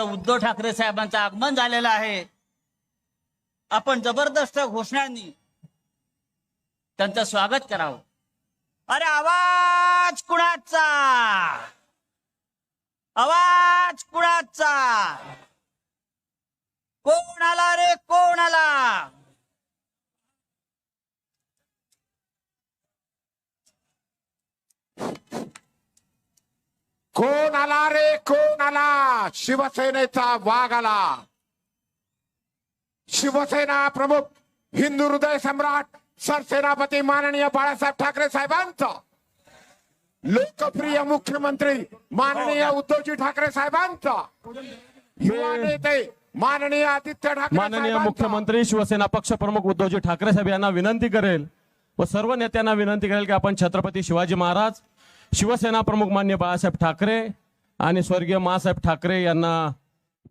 उद्धव ठाकरे साहेबांचं आगमन झालेलं आहे. आपण जबरदस्त घोषणांनी त्यांचं स्वागत करावं. अरे आवाज कुणाचा, आवाज कुणाचा, कोण आला रे कोण आला. कोण आला रे कोण आला. शिवसेनेचा वाघ आला. शिवसेना प्रमुख हिंदू हृदय सम्राट सरसेनापती माननीय बाळासाहेब ठाकरे साहेबांचा, लोकप्रिय मुख्यमंत्री माननीय उद्धवजी ठाकरे साहेबांचा, युवा नेते माननीय आदित्य ठाकरे माननीय साहेबांचा, मुख्यमंत्री शिवसेना पक्ष प्रमुख उद्धवजी ठाकरे साहेब यांना विनंती करेल व सर्व नेत्यांना विनंती करेल की आपण छत्रपती शिवाजी महाराज, शिवसेना प्रमुख माननीय बाळासाहेब ठाकरे आणि स्वर्गीय मासाहेब ठाकरे यांना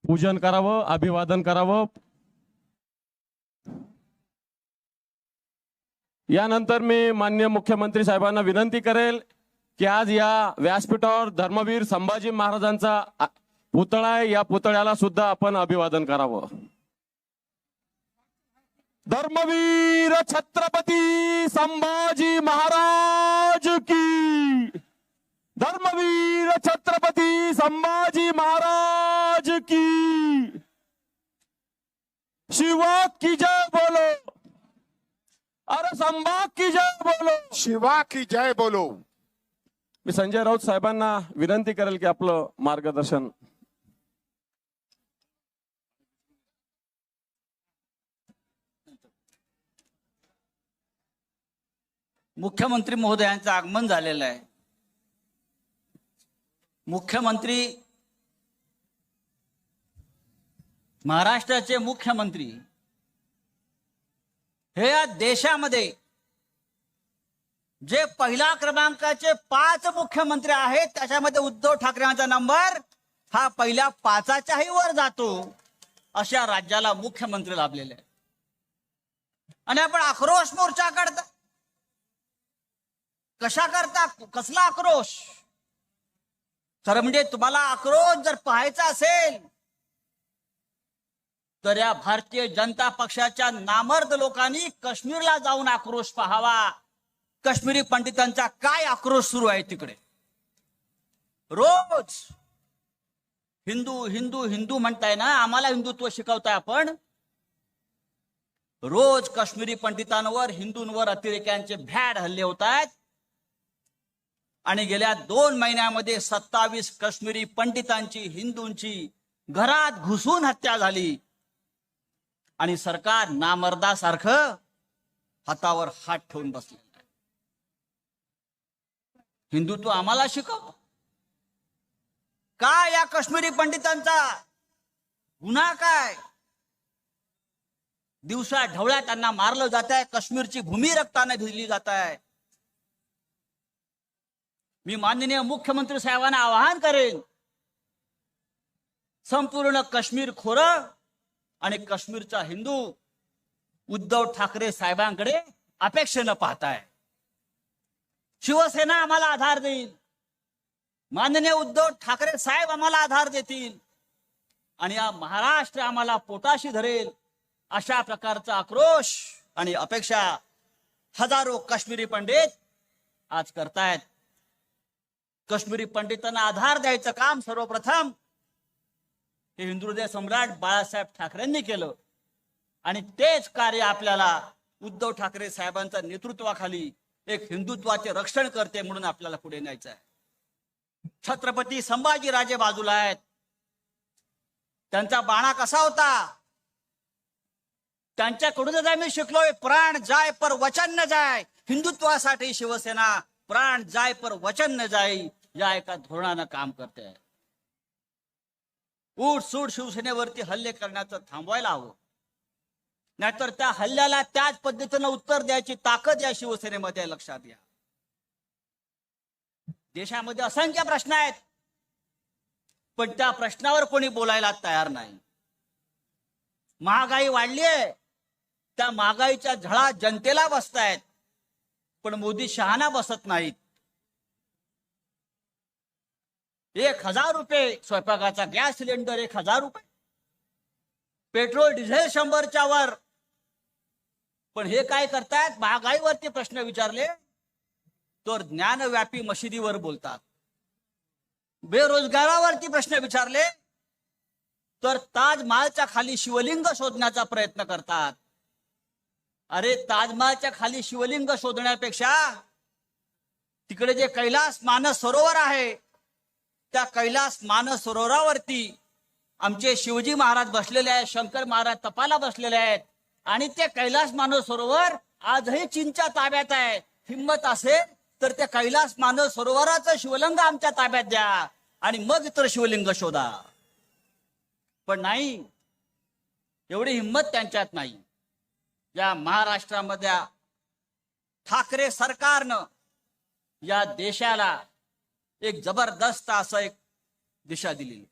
पूजन करावं, अभिवादन करावं. यानंतर मी माननीय मुख्यमंत्री साहेबांना विनंती करेल की आज या व्यासपीठावर धर्मवीर संभाजी महाराजांचा पुतळा आहे, या पुतळ्याला सुद्धा आपण अभिवादन करावं. धर्मवीर छत्रपती संभाजी महाराज की, धर्मवीर छत्रपती संभाजी महाराज की, शिवा की जय बोलो, अरे संभाग की जय बोलो, शिवा की जय बोलो. मी संजय राऊत साहेबांना विनंती करेल की आपलं मार्गदर्शन. मुख्यमंत्री महोदयांचं आगमन झालेलं आहे. मुख्यमंत्री, महाराष्ट्राचे मुख्यमंत्री हे या देशामध्ये जे पहिल्या क्रमांकाचे 5 मुख्यमंत्री आहेत त्याच्यामध्ये उद्धव ठाकरेंचा नंबर हा पहिल्या 5च्याही वर जातो. अशा राज्याला मुख्यमंत्री लाभलेले आहे. आणि आपण आक्रोश मोर्चा काढता, कशा करता, कसला आक्रोश. तर म्हणजे तुम्हाला आक्रोश जर पाहायचा असेल तर या भारतीय जनता पक्षाच्या नामर्द लोकांनी काश्मीरला जाऊन आक्रोश पाहावा. काश्मीरी पंडितांचा काय आक्रोश सुरू आहे तिकडे. रोज हिंदू हिंदू हिंदू म्हणताय ना, आम्हाला हिंदुत्व शिकवताय आपण. रोज काश्मीरी पंडितांवर, हिंदूंवर अतिरेक्यांचे भ्याड हल्ले होत आहेत. आणि गेल्या 2 महिन्यामध्ये 27 काश्मीरी पंडितांची, हिंदूंची घरात घुसून हत्या झाली. आणि सरकार नामर्दासारखं हातावर हात ठेवून बसलेलं आहे. हिंदुत्व आम्हाला शिकव. काय या काश्मीरी पंडितांचा गुन्हा काय. दिवसा ढवळ्या त्यांना मारलं जात आहे. काश्मीरची भूमी रक्ताने भिजली जात आहे. मी माननीय मुख्यमंत्री साहेबांना आवाहन करेन, संपूर्ण काश्मीर खोरं आणि काश्मीरचा हिंदू उद्धव ठाकरे साहेबांकडे अपेक्षेनं पाहताय. शिवसेना आम्हाला आधार देईल, माननीय उद्धव ठाकरे साहेब आम्हाला आधार देतील आणि या महाराष्ट्र आम्हाला पोटाशी धरेल. अशा प्रकारचा आक्रोश आणि अपेक्षा हजारो काश्मीरी पंडित आज करतायत. काश्मीरी पंडितांना आधार द्यायचं काम सर्वप्रथम हे हिंदू हृदय सम्राट बाळासाहेब ठाकरेंनी केलं. आणि तेच कार्य आपल्याला उद्धव ठाकरे साहेबांच्या नेतृत्वाखाली एक हिंदुत्वाचे रक्षण करते म्हणून आपल्याला पुढे न्यायचं आहे. छत्रपती संभाजी राजे बाजूला आहेत. त्यांचा बाणा कसा होता, त्यांच्याकडूनच आम्ही शिकलोय. प्राण जाय पर वचन न जाय. हिंदुत्वासाठी शिवसेना प्राण जाय पर वचन न जाई या एका धोरणानं काम करते. उठसूट शिवसेनेवरती हल्ले करण्याचं थांबवायला हवं. नाहीतर त्या हल्ल्याला त्याच पद्धतीनं उत्तर द्यायची ताकद या शिवसेनेमध्ये आहे, लक्षात घ्या. देशामध्ये असंख्य प्रश्न आहेत, पण त्या प्रश्नावर कोणी बोलायला तयार नाही. महागाई वाढलीये, त्या महागाईच्या झळा जनतेला बसतायत, पण मोदी शहाणा बसत नाहीत. 1000 रुपये स्वयंपाकाचा गॅस सिलेंडर 1000 रुपये, पेट्रोल डिझेल 100च्या वर. पण हे काय करतायत, महागाईवरती प्रश्न विचारले तर ज्ञानव्यापी मशिदीवर बोलतात. बेरोजगारावरती प्रश्न विचारले तर ताजमहालच्या खाली शिवलिंग शोधण्याचा प्रयत्न करतात. अरे ताजमहालच्या खाली शिवलिंग शोधण्यापेक्षा तिकडे जे कैलास मानस सरोवर आहे त्या कैलास मानस सरोवरावरती आमचे शिवजी महाराज बसलेले आहेत, शंकर महाराज तपाला बसलेले आहेत आणि ते कैलास मानस सरोवर आजही चीनच्या ताब्यात आहे. हिंमत असेल तर त्या कैलास मानस सरोवराचं शिवलिंग आमच्या ताब्यात द्या आणि मग इतर शिवलिंग शोधा. पण नाही, एवढी हिंमत त्यांच्यात नाही. या महाराष्ट्रामध्ये ठाकरे सरकारनं या देशाला एक जबरदस्त असं एक दिशा दिली.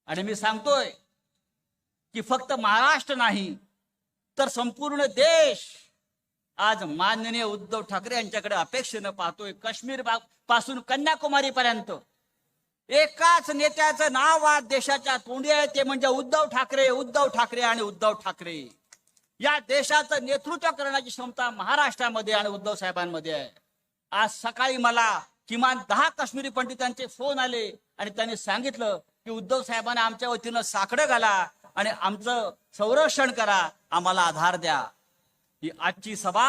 आणि मी सांगतोय की फक्त महाराष्ट्र नाही तर संपूर्ण देश आज माननीय उद्धव ठाकरे यांच्याकडे अपेक्षेनं पाहतोय. काश्मीर पासून कन्याकुमारी पर्यंत एकाच नेत्याचं नाव आज देशाच्या तोंडी आहे, ते म्हणजे उद्धव ठाकरे, उद्धव ठाकरे आणि उद्धव ठाकरे. या देशाचं नेतृत्व करण्याची क्षमता महाराष्ट्रामध्ये आणि उद्धव साहेबांमध्ये आहे. आज सकाळी मला किमान 10 काश्मीरी पंडितांचे फोन आले आणि त्यांनी सांगितलं की उद्धव साहेबांना आमच्या वतीनं साकडं घाला आणि आमचं संरक्षण करा, आम्हाला आधार द्या. ही आजची सभा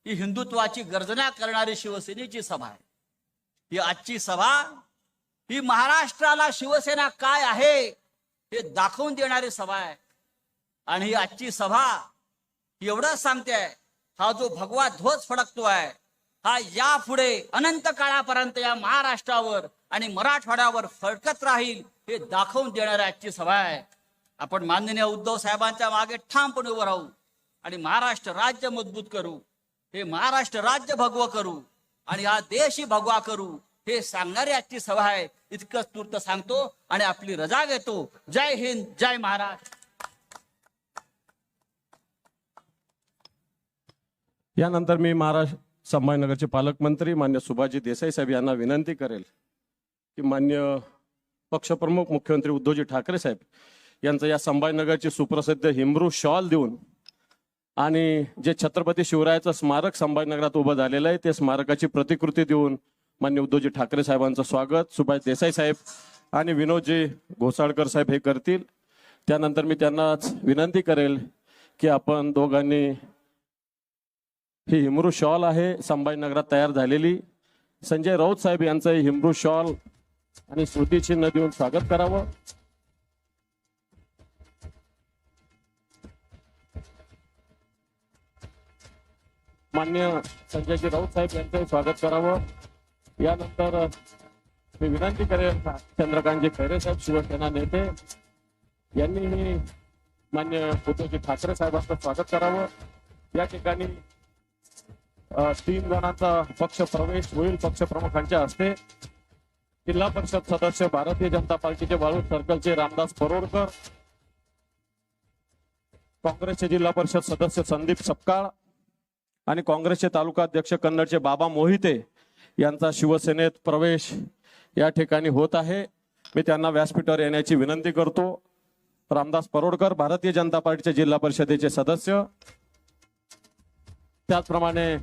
ही हिंदुत्वाची गर्जना करणारी शिवसेनेची सभा आहे. ही आजची सभा ही महाराष्ट्राला शिवसेना काय आहे हे दाखवून देणारी सभा आहे. आणि ही आजची सभा एवढंच सांगते, हा जो भगवा ध्वज फडकतोय हा यापुढे अनंत काळापर्यंत या महाराष्ट्रावर आणि मराठवाड्यावर फडकत राहील हे दाखवून देणारी आजची सभा आहे. आपण माननीय उद्धव साहेबांच्या मागे ठामपणे उभं राहू आणि महाराष्ट्र राज्य मजबूत करू, हे महाराष्ट्र राज्य भगवं करू आणि हा देशही भगवा करू हे सांगणारी आजची सभा आहे. इतकंच तूर्त सांगतो आणि आपली रजा घेतो. जय हिंद, जय महाराष्ट्र. यानंतर मी महाराष्ट्र संभाजीनगरचे पालकमंत्री मान्य सुभाषजी देसाई साहेब यांना विनंती करेल की मान्य पक्षप्रमुख मुख्यमंत्री उद्धवजी ठाकरे साहेब यांचं या संभाजीनगरची सुप्रसिद्ध हिमरू शॉल देऊन आणि जे छत्रपती शिवरायाचं स्मारक संभाजीनगरात उभं झालेलं आहे ते स्मारकाची प्रतिकृती देऊन मान्य उद्धवजी ठाकरे साहेबांचं स्वागत सुभाष देसाई साहेब आणि विनोदजी घोसाळकर साहेब हे करतील. त्यानंतर मी त्यांनाच विनंती करेल की आपण दोघांनी ही हिमरू शॉल आहे संभाजीनगरात तयार झालेली, संजय राऊत साहेब यांचं हिमरू शॉल आणि स्मृतिचिन्ह देऊन स्वागत करावं. मान्य संजयजी राऊत साहेब यांचं स्वागत करावं. यानंतर मी विनंती करेन चंद्रकांतजी खैरे साहेब शिवसेना नेते यांनीही मान्य उद्धवजी ठाकरे साहेबांचं स्वागत करावं. या ठिकाणी 3 जणांचा पक्ष प्रवेश होईल पक्षप्रमुखांच्या हस्ते. जिल्हा परिषद सदस्य भारतीय जनता पार्टीचे वाळूज सर्कलचे रामदास परोडकर, काँग्रेसचे जिल्हा परिषद सदस्य संदीप सपकाळ आणि काँग्रेसचे तालुका अध्यक्ष कन्नडचे बाबा मोहिते यांचा शिवसेनेत प्रवेश या ठिकाणी होत आहे. मी त्यांना व्यासपीठावर येण्याची विनंती करतो. रामदास परोडकर भारतीय जनता पार्टीचे जिल्हा परिषदेचे सदस्य, त्याचप्रमाणे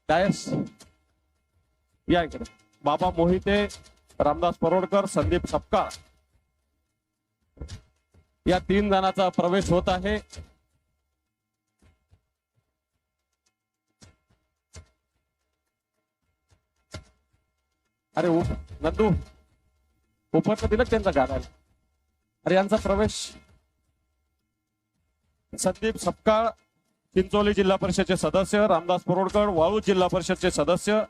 डायस या इकडे बाबा मोहिते, रामदास परोडकर, संदीप सपकाळ या 3 जणांचा प्रवेश होत आहे. अरे नंदू उपरचं दिलं त्यांचा गाडायला. अरे यांचा प्रवेश संदीप सपकाळ चिंचोली जिल्हा परिषदचे सदस्य, रामदास परोडकर वाळूज जिल्हा परिषदचे सदस्य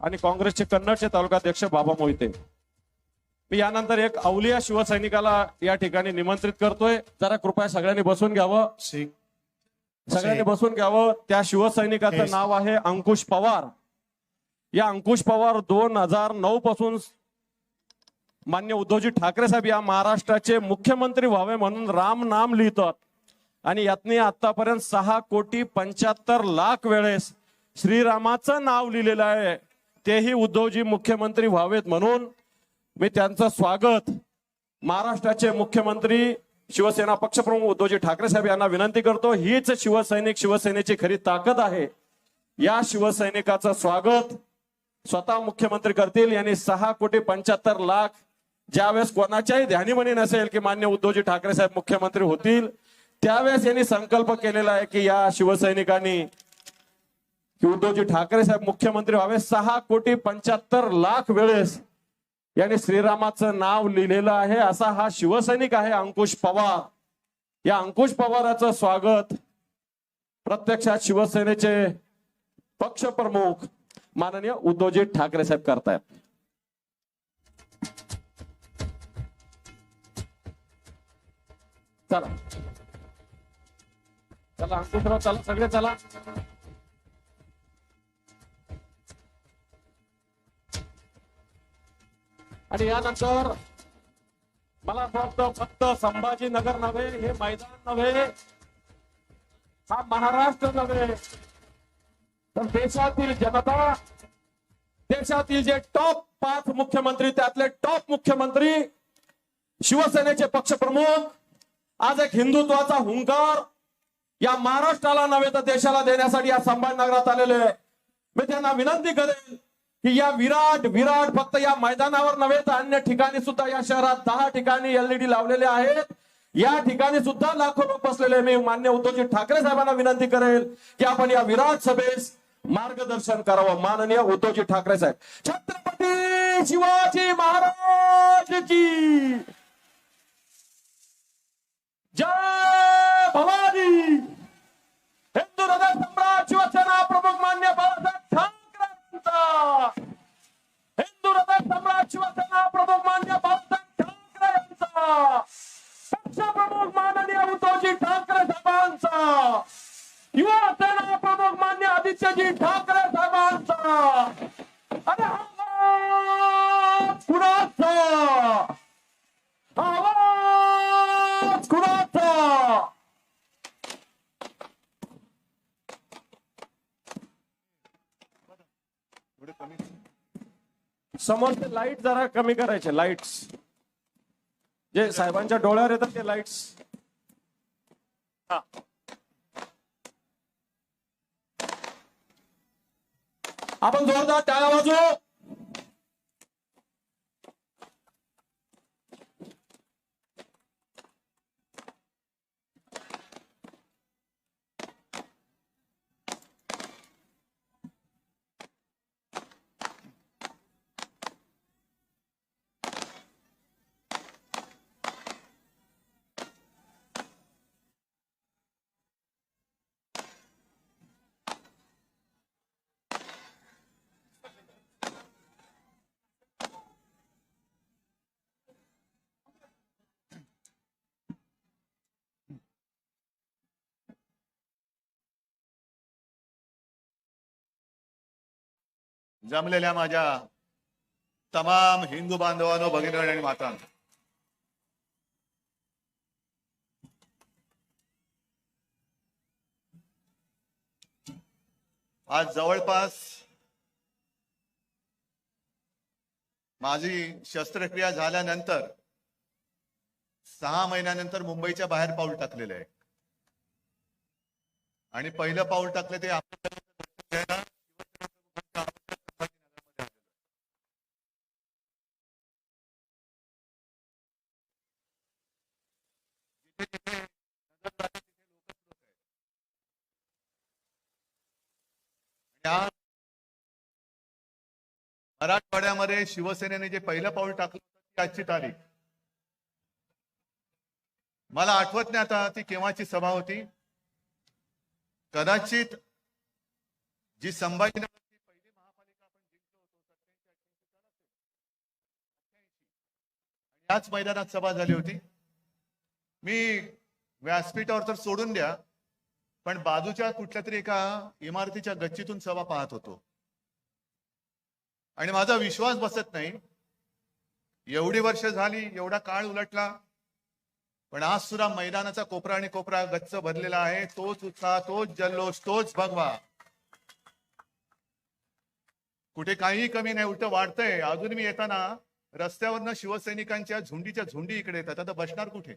आणि काँग्रेसचे कन्नडचे तालुकाध्यक्ष बाबा मोहिते. मी यानंतर एक अवलिया शिवसैनिकाला या ठिकाणी निमंत्रित करतोय. जरा कृपया सगळ्यांनी बसून घ्यावं, सगळ्यांनी बसून घ्यावं. त्या शिवसैनिकाचं नाव आहे अंकुश पवार. या अंकुश पवार 2009 पासून मान्य उद्धवजी ठाकरे साहेब या महाराष्ट्राचे मुख्यमंत्री व्हावे म्हणून राम नाम लिहितात आणि यातनी आतापर्यंत 6,75,00,000 वेळेस श्रीरामाचं नाव लिहिलेलं आहे. तेही उद्धवजी मुख्यमंत्री व्हावेत म्हणून मी त्यांचं स्वागत महाराष्ट्राचे मुख्यमंत्री शिवसेना पक्षप्रमुख उद्धवजी ठाकरे साहेब यांना विनंती करतो. हीच शिवसैनिक शिवसेनेची खरी ताकद आहे. या शिवसैनिकाचं स्वागत स्वतः मुख्यमंत्री करतील. यांनी 6,75,00,000 ज्यावेळेस कोणाच्याही ध्यानीमनी नसेल की मान्य उद्धवजी ठाकरे साहेब मुख्यमंत्री होतील, त्यावेळेस यांनी संकल्प केलेला आहे की या शिवसैनिकांनी की उद्धवजी ठाकरे साहेब मुख्यमंत्री व्हावे. 6,75,00,000 वेळेस यांनी श्रीरामाचं नाव लिहिलेलं आहे. असा हा शिवसैनिक आहे अंकुश पवार. या अंकुश पवाराचं स्वागत प्रत्यक्षात शिवसेनेचे पक्षप्रमुख माननीय उद्धवजी ठाकरे साहेब करतायत. चला चला अंकुशराव, चला सगळे चला. आणि यानंतर मला असं वाटतं फक्त संभाजीनगर नव्हे, हे मैदान नव्हे, हा महाराष्ट्र नव्हे, तर देशातील जनता, देशातील जे टॉप 5 मुख्यमंत्री, त्यातले टॉप मुख्यमंत्री शिवसेनेचे पक्षप्रमुख आज एक हिंदुत्वाचा हुंकार या महाराष्ट्राला नव्हे तर देशाला देण्यासाठी या संभाजीनगरात आलेले. मी त्यांना विनंती करेन की या विराट फक्त या मैदानावर नव्हे तर अन्य ठिकाणी सुद्धा या शहरात 10 ठिकाणी LED लावलेले आहेत. या ठिकाणी सुद्धा लाखो लोक बसलेले. मी मान्य उद्धवजी ठाकरे साहेबांना विनंती करेल की आपण या विराट सभेस मार्गदर्शन करावं. माननीय उद्धवजी ठाकरे साहेब. छत्रपती शिवाजी महाराज की जय भवानी. हिंदू हृदय सम्राट शिवसेना प्रमुख मान्य बाळासाहेब ठाकरेंचा, हिंदू हृदय सम्राट शिवसेना प्रमुख मान्य बाळासाहेब ठाकरे यांचा, पक्षप्रमुख माननीय उद्धवजी ठाकरे साहेबांचा, युवा सेना प्रमुख मान्य आदित्यजी ठाकरे साहेबांचा. आणि आवाज कुणाचा, आवाज कुणाचा. समोरचे लाईट जरा कमी करायचे. लाईट्स जे साहेबांच्या डोळ्यावर येतात ते लाईट्स. आपण जोरदार टाळ्या वाजवू. जमलेल्या माझ्या तमाम हिंदू बांधवांनो, भगिनी आणि मातांनो, आज जवळपास माझी शस्त्रक्रिया झाल्यानंतर 6 महिन्यानंतर मुंबईच्या बाहेर पाऊल टाकलेलं आहे. आणि पहिलं पाऊल टाकलं ते आपल्याला मराठवाड्यामध्ये शिवसेनेने जे पहिलं पाऊल टाकलं ती आजची तारीख. मला आठवत नाही आता ती केव्हाची सभा होती. कदाचित जी संभाजीनगरची पहिली महापालिका आपण जिंकलो होतो 87-88 याच मैदानात सभा झाली होती. मी व्यासपीठावर तर सोडून द्या, पण बाजूच्या कुठल्या तरी एका इमारतीच्या गच्चीतून सभा पाहत होतो आणि माझा विश्वास बसत नाही. एवढी वर्ष झाली, एवढा काळ उलटला, पण आज सुद्धा मैदानाचा कोपरा आणि कोपरा गच्च भरलेला आहे. तोच उत्साह, तोच जल्लोष, तोच भगवा. कुठे काहीही कमी नाही, उलट वाढतंय. अजून मी येताना रस्त्यावरनं शिवसैनिकांच्या झुंडीच्या झुंडी इकडे येतात. आता बसणार कुठे?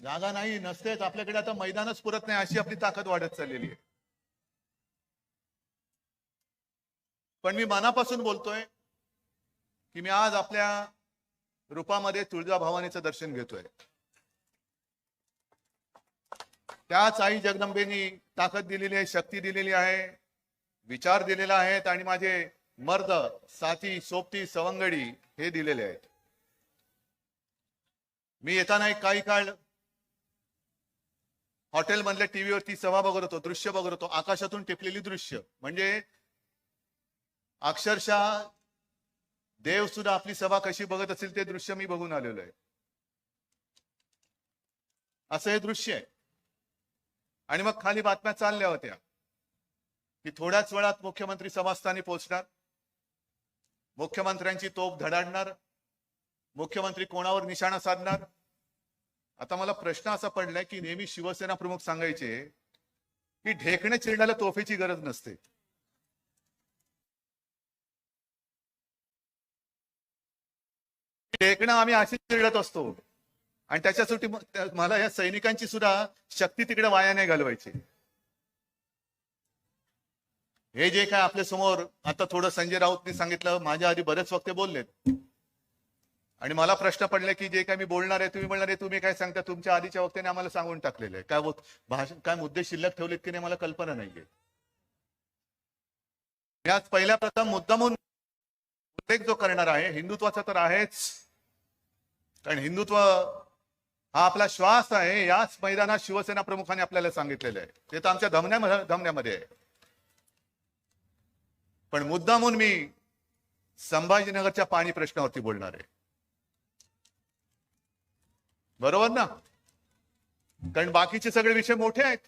जागा नाही, नसतेच आपल्याकडे. आता मैदानच पुरत नाही, अशी आपली ताकद वाढत चाललेली आहे. पण मी मनापासून बोलतोय की मी आज आपल्या रूपामध्ये तुळजाभवानीचं दर्शन घेतोय. त्याच आई जगदंबेनी ताकद दिलेली आहे, शक्ती दिलेली आहे, विचार दिलेला आहेत आणि माझे मर्द साथी सोबती सवंगडी हे दिलेले आहेत. मी येताना एक काही काळ हॉटेल मधल्या टीव्हीवरती सभा बघत होतो, दृश्य बघत होतो, आकाशातून टिपलेली दृश्य. म्हणजे अक्षरशः देव सुद्धा आपली सभा कशी बघत असेल ते दृश्य मी बघून आलेलो आहे. असं हे दृश्य आहे. आणि मग खाली बातम्या चालल्या होत्या की थोड्याच वेळात मुख्यमंत्री समास्थानी पोहोचणार, मुख्यमंत्र्यांची तोफ धडाडणार, मुख्यमंत्री कोणावर निशाणा साधणार. आता मला प्रश्न असा पडलाय की नेहमी शिवसेना प्रमुख सांगायचे की ढेकणे चिरण्याला तोफेची गरज नसते. ढेकणं आम्ही अशी चिरडत असतो आणि त्याच्यासाठी मला या सैनिकांची सुद्धा शक्ती तिकडे वाया नाही घालवायची. हे जे काय आपल्या समोर आता थोडं संजय राऊतनी सांगितलं, माझ्या आधी बरेच वक्ते बोललेत आणि मला प्रश्न पडले की जे काय मी बोलणार आहे तुम्ही म्हणणार आहे, तुम्ही काय सांगता? तुमच्या आधीच्या वक्त्याने आम्हाला सांगून टाकलेलं आहे. काय भाषण, काय मुद्दे शिल्लक ठेवलेत की नाही मला कल्पना नाहीये. याच पहिल्या प्रथम मुद्दामून उल्लेख जो करणार आहे हिंदुत्वाचा तर आहेच, कारण हिंदुत्व हा आपला श्वास आहे. याच मैदानात शिवसेना प्रमुखांनी आपल्याला सांगितलेलं आहे, ते तर आमच्या धमन्यामध्ये आहे. पण मुद्दामून मी संभाजीनगरच्या पाणी प्रश्नावरती बोलणार आहे. बरोबर ना? कारण बाकीचे सगळे विषय मोठे आहेत.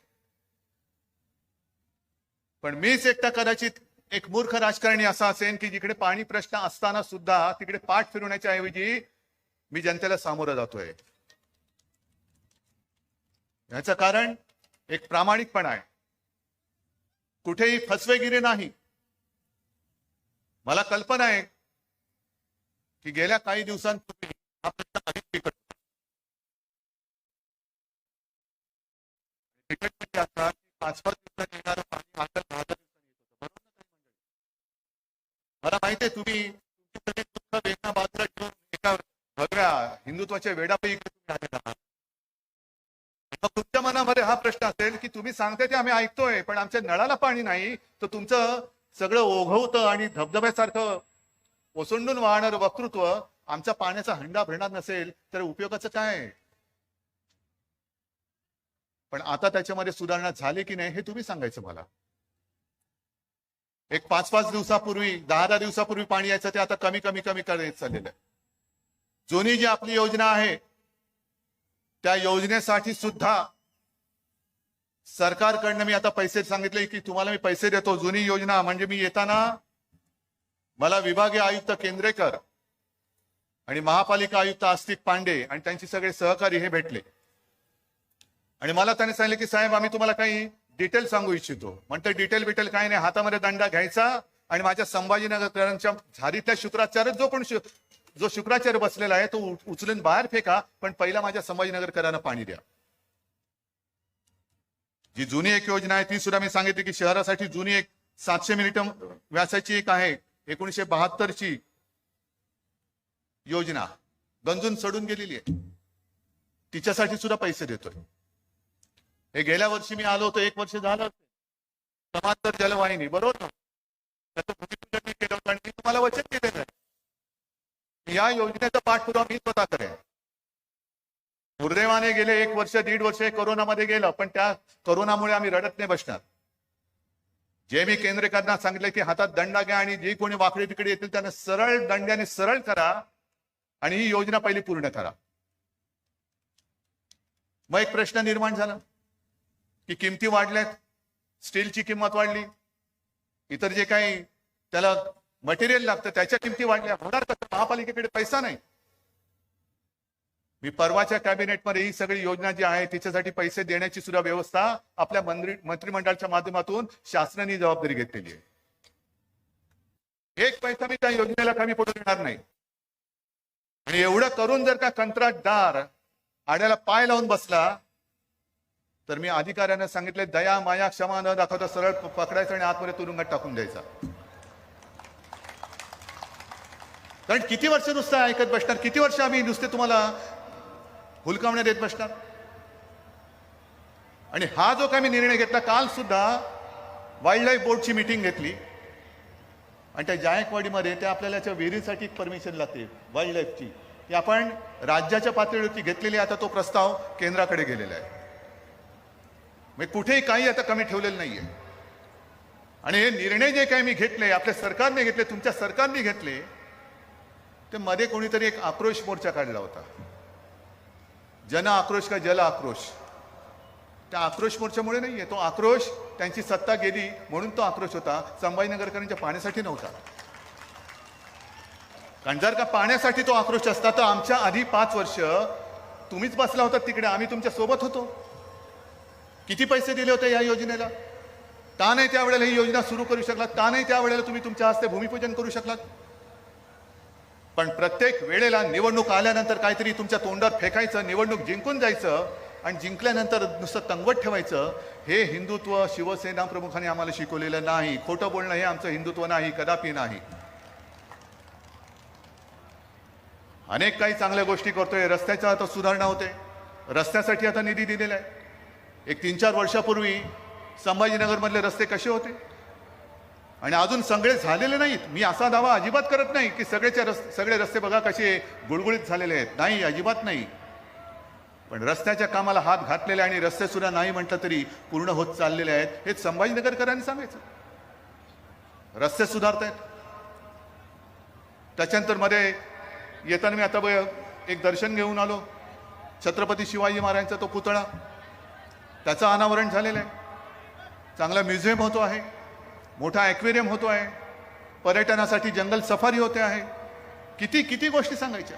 पण मीच एकटा कदाचित एक मूर्ख राजकारणी असा असेल की जिकडे पाणी प्रश्न असताना सुद्धा तिकडे पाठ फिरवण्याच्या ऐवजी मी जनतेला सामोरं जातोय. याचं कारण एक प्रामाणिकपणा आहे, कुठेही फसवेगिरी नाही. मला कल्पना आहे की गेल्या काही दिवसांपूर्वी हा प्रश्न अधिक बिकट असा की 5-5 दिवसांनी येणारं पाणी आता 10 दिवसांनी येत होतं. बरोबर ना ताई मंडळी? मला माहिती आहे तुम्ही तुमची सगळी दुःख वेदना बाजूला ठेवून एका भगव्या हिंदुत्वाच्या वेडापैकी तुम्ही आलेला आहात. मग तुमच्या मनामध्ये हा प्रश्न असेल की तुम्ही सांगताय ते आम्ही ऐकतोय, पण आमच्या नळाला पाणी नाही, तर तुमचं सगळं ओघवतं आणि धबधब्यासारखं ओसंडून वाहणारं वक्तृत्व आमचा पाण्याचा हंडा भरणार नसेल तर उपयोगाचं काय? पण आता त्याच्यामध्ये सुधारणा झाली की नाही हे तुम्ही सांगायचं मला. एक 5-5 दिवसापूर्वी 10-10 दिवसापूर्वी पाणी यायचं ते आता कमी करत चाललेलं आहे. जुनी जी आपली योजना आहे त्या योजनेसाठी सुद्धा सरकारकडनं मी आता पैसे सांगितले की तुम्हाला मी पैसे देतो. जुनी योजना म्हणजे मी येताना मला विभागीय आयुक्त केंद्रेकर आणि महापालिका आयुक्त आस्तिक पांडे आणि त्यांचे सगळे सहकारी हे भेटले आणि मला त्यांनी सांगितले की साहेब आम्ही तुम्हाला काही डिटेल सांगू इच्छितो. म्हणते डिटेल काही नाही, हातामध्ये दंडा घ्यायचा आणि माझ्या संभाजीनगरकरांच्या झारीतल्या शुक्राचार्य जो शुक्राचार्य बसलेला आहे तो उचलून बाहेर फेका, पण पहिला माझ्या संभाजीनगरकरांना पाणी द्या. जी जुनी एक योजना आहे ती सुद्धा मी सांगितली की शहरासाठी जुनी एक 700 मिलिटम व्यासाची एक आहे 1972 योजना गंजून सडून गेलेली आहे, तिच्यासाठी सुद्धा पैसे देतोय. हे गेल्या वर्षी मी आलो होतो, 1 वर्ष झालं समांतर जलवाहिनी, बरोबर ना? त्याचं भूमिपूजन मी केलं होतं आणि मी तुम्हाला वचन दिलेलं आहे या योजनेचा पाठपुरावा मी स्वतः करेन. दुर्दैवाने गेले 1 वर्ष 1.5 वर्ष कोरोनामध्ये गेलं, पण त्या कोरोनामुळे आम्ही रडत नाही बसणार. जे मी केंद्रेकरांना सांगितलं की हातात दंडा घ्या आणि जे कोणी वाकडे तिकडे येतील त्यांना सरळ दंड्याने सरळ करा आणि ही योजना पहिली पूर्ण करा. मग एक प्रश्न निर्माण झाला की किमती वाढल्यात, स्टीलची किंमत वाढली, इतर जे काही त्याला मटेरियल लागतं त्याच्या किमती वाढल्या, होणार कसं? महापालिकेकडे पैसा नाही. मी परवाच्या कॅबिनेटमध्ये ही सगळी योजना जी आहे तिच्यासाठी पैसे देण्याची सुद्धा व्यवस्था आपल्या मंत्रिमंडळाच्या माध्यमातून शासनाने जबाबदारी घेतलेली आहे. एक पैसा मी त्या योजनेला कमी पडू देणार नाही. आणि एवढं करून जर का कंत्राटदार आड्याला पाय लावून बसला तर मी अधिकाऱ्यांना सांगितले, दया माया क्षमा न दाखवता सरळ पकडायचं आणि आतमध्ये तुरुंगात टाकून द्यायचा. कारण किती वर्ष नुसतं ऐकत बसणार, किती वर्ष आम्ही नुसते तुम्हाला हुलकावण्या देत बसणार. आणि हा जो काय मी निर्णय घेतला, काल सुद्धा वाईल्ड लाईफ बोर्डची मीटिंग घेतली आणि त्या जायकवाडीमध्ये त्या आपल्याला त्या विहिरीसाठी परमिशन लागते वाईल्ड लाईफची, ती आपण राज्याच्या पातळीवरती घेतलेली. आता तो प्रस्ताव केंद्राकडे गेलेला आहे. म्हणजे कुठेही काही आता कमी ठेवलेलं नाहीये. आणि हे निर्णय जे काही मी घेतले, आपल्या सरकारने घेतले, तुमच्या सरकारने घेतले, ते मध्ये कोणीतरी एक आक्रोश मोर्चा काढला होता, जन आक्रोश का जल आक्रोश. त्या आक्रोश मोर्चामुळे नाहीये तो आक्रोश, त्यांची सत्ता गेली म्हणून तो आक्रोश होता. संभाजीनगरकरांच्या पाण्यासाठी नव्हता. कारण जर का पाण्यासाठी तो आक्रोश असता तर आमच्या आधी 5 वर्ष तुम्हीच बसला होता तिकडे, आम्ही तुमच्या सोबत होतो. किती पैसे दिले होते या योजनेला? का नाही त्यावेळेला ही योजना सुरू करू शकलात? का नाही त्यावेळेला तुम्ही तुमच्या हस्ते भूमिपूजन करू शकलात? पण प्रत्येक वेळेला निवडणूक आल्यानंतर काहीतरी तुमच्या तोंडात फेकायचं, निवडणूक जिंकून जायचं आणि जिंकल्यानंतर नुसतं तंगवट ठेवायचं. हे हिंदुत्व शिवसेना प्रमुखांनी आम्हाला शिकवलेलं नाही. खोटं बोलणं हे आमचं हिंदुत्व नाही, कदापि नाही. अनेक काही चांगल्या गोष्टी करतोय. रस्त्याच्या आता सुधारणा होते, रस्त्यासाठी आता निधी दिलेला आहे. एक 3-4 वर्षापूर्वी संभाजीनगरमधले रस्ते कसे होते आणि अजून सगळे झालेले नाहीत. मी असा दावा अजिबात करत नाही की सगळे रस्ते बघा कसे गुळगुळीत झालेले आहेत. नाही, अजिबात नाही. पण रस्त्याच्या कामाला हात घातलेले आणि रस्ते सुद्धा नाही म्हटलं तरी पूर्ण होत चाललेले आहेत. हे संभाजीनगरकरांनी सांगायचं. रस्ते सुधारत आहेत. त्याच्यानंतर मध्ये येताना मी आता एक दर्शन घेऊन आलो, छत्रपती शिवाजी महाराजांचा तो पुतळा, त्याचं अनावरण झालेलं आहे. चांगला म्युझियम होतो आहे, मोठा ॲक्वेरियम होतो आहे, पर्यटनासाठी जंगल सफारी होते आहे. किती किती गोष्टी सांगायच्या.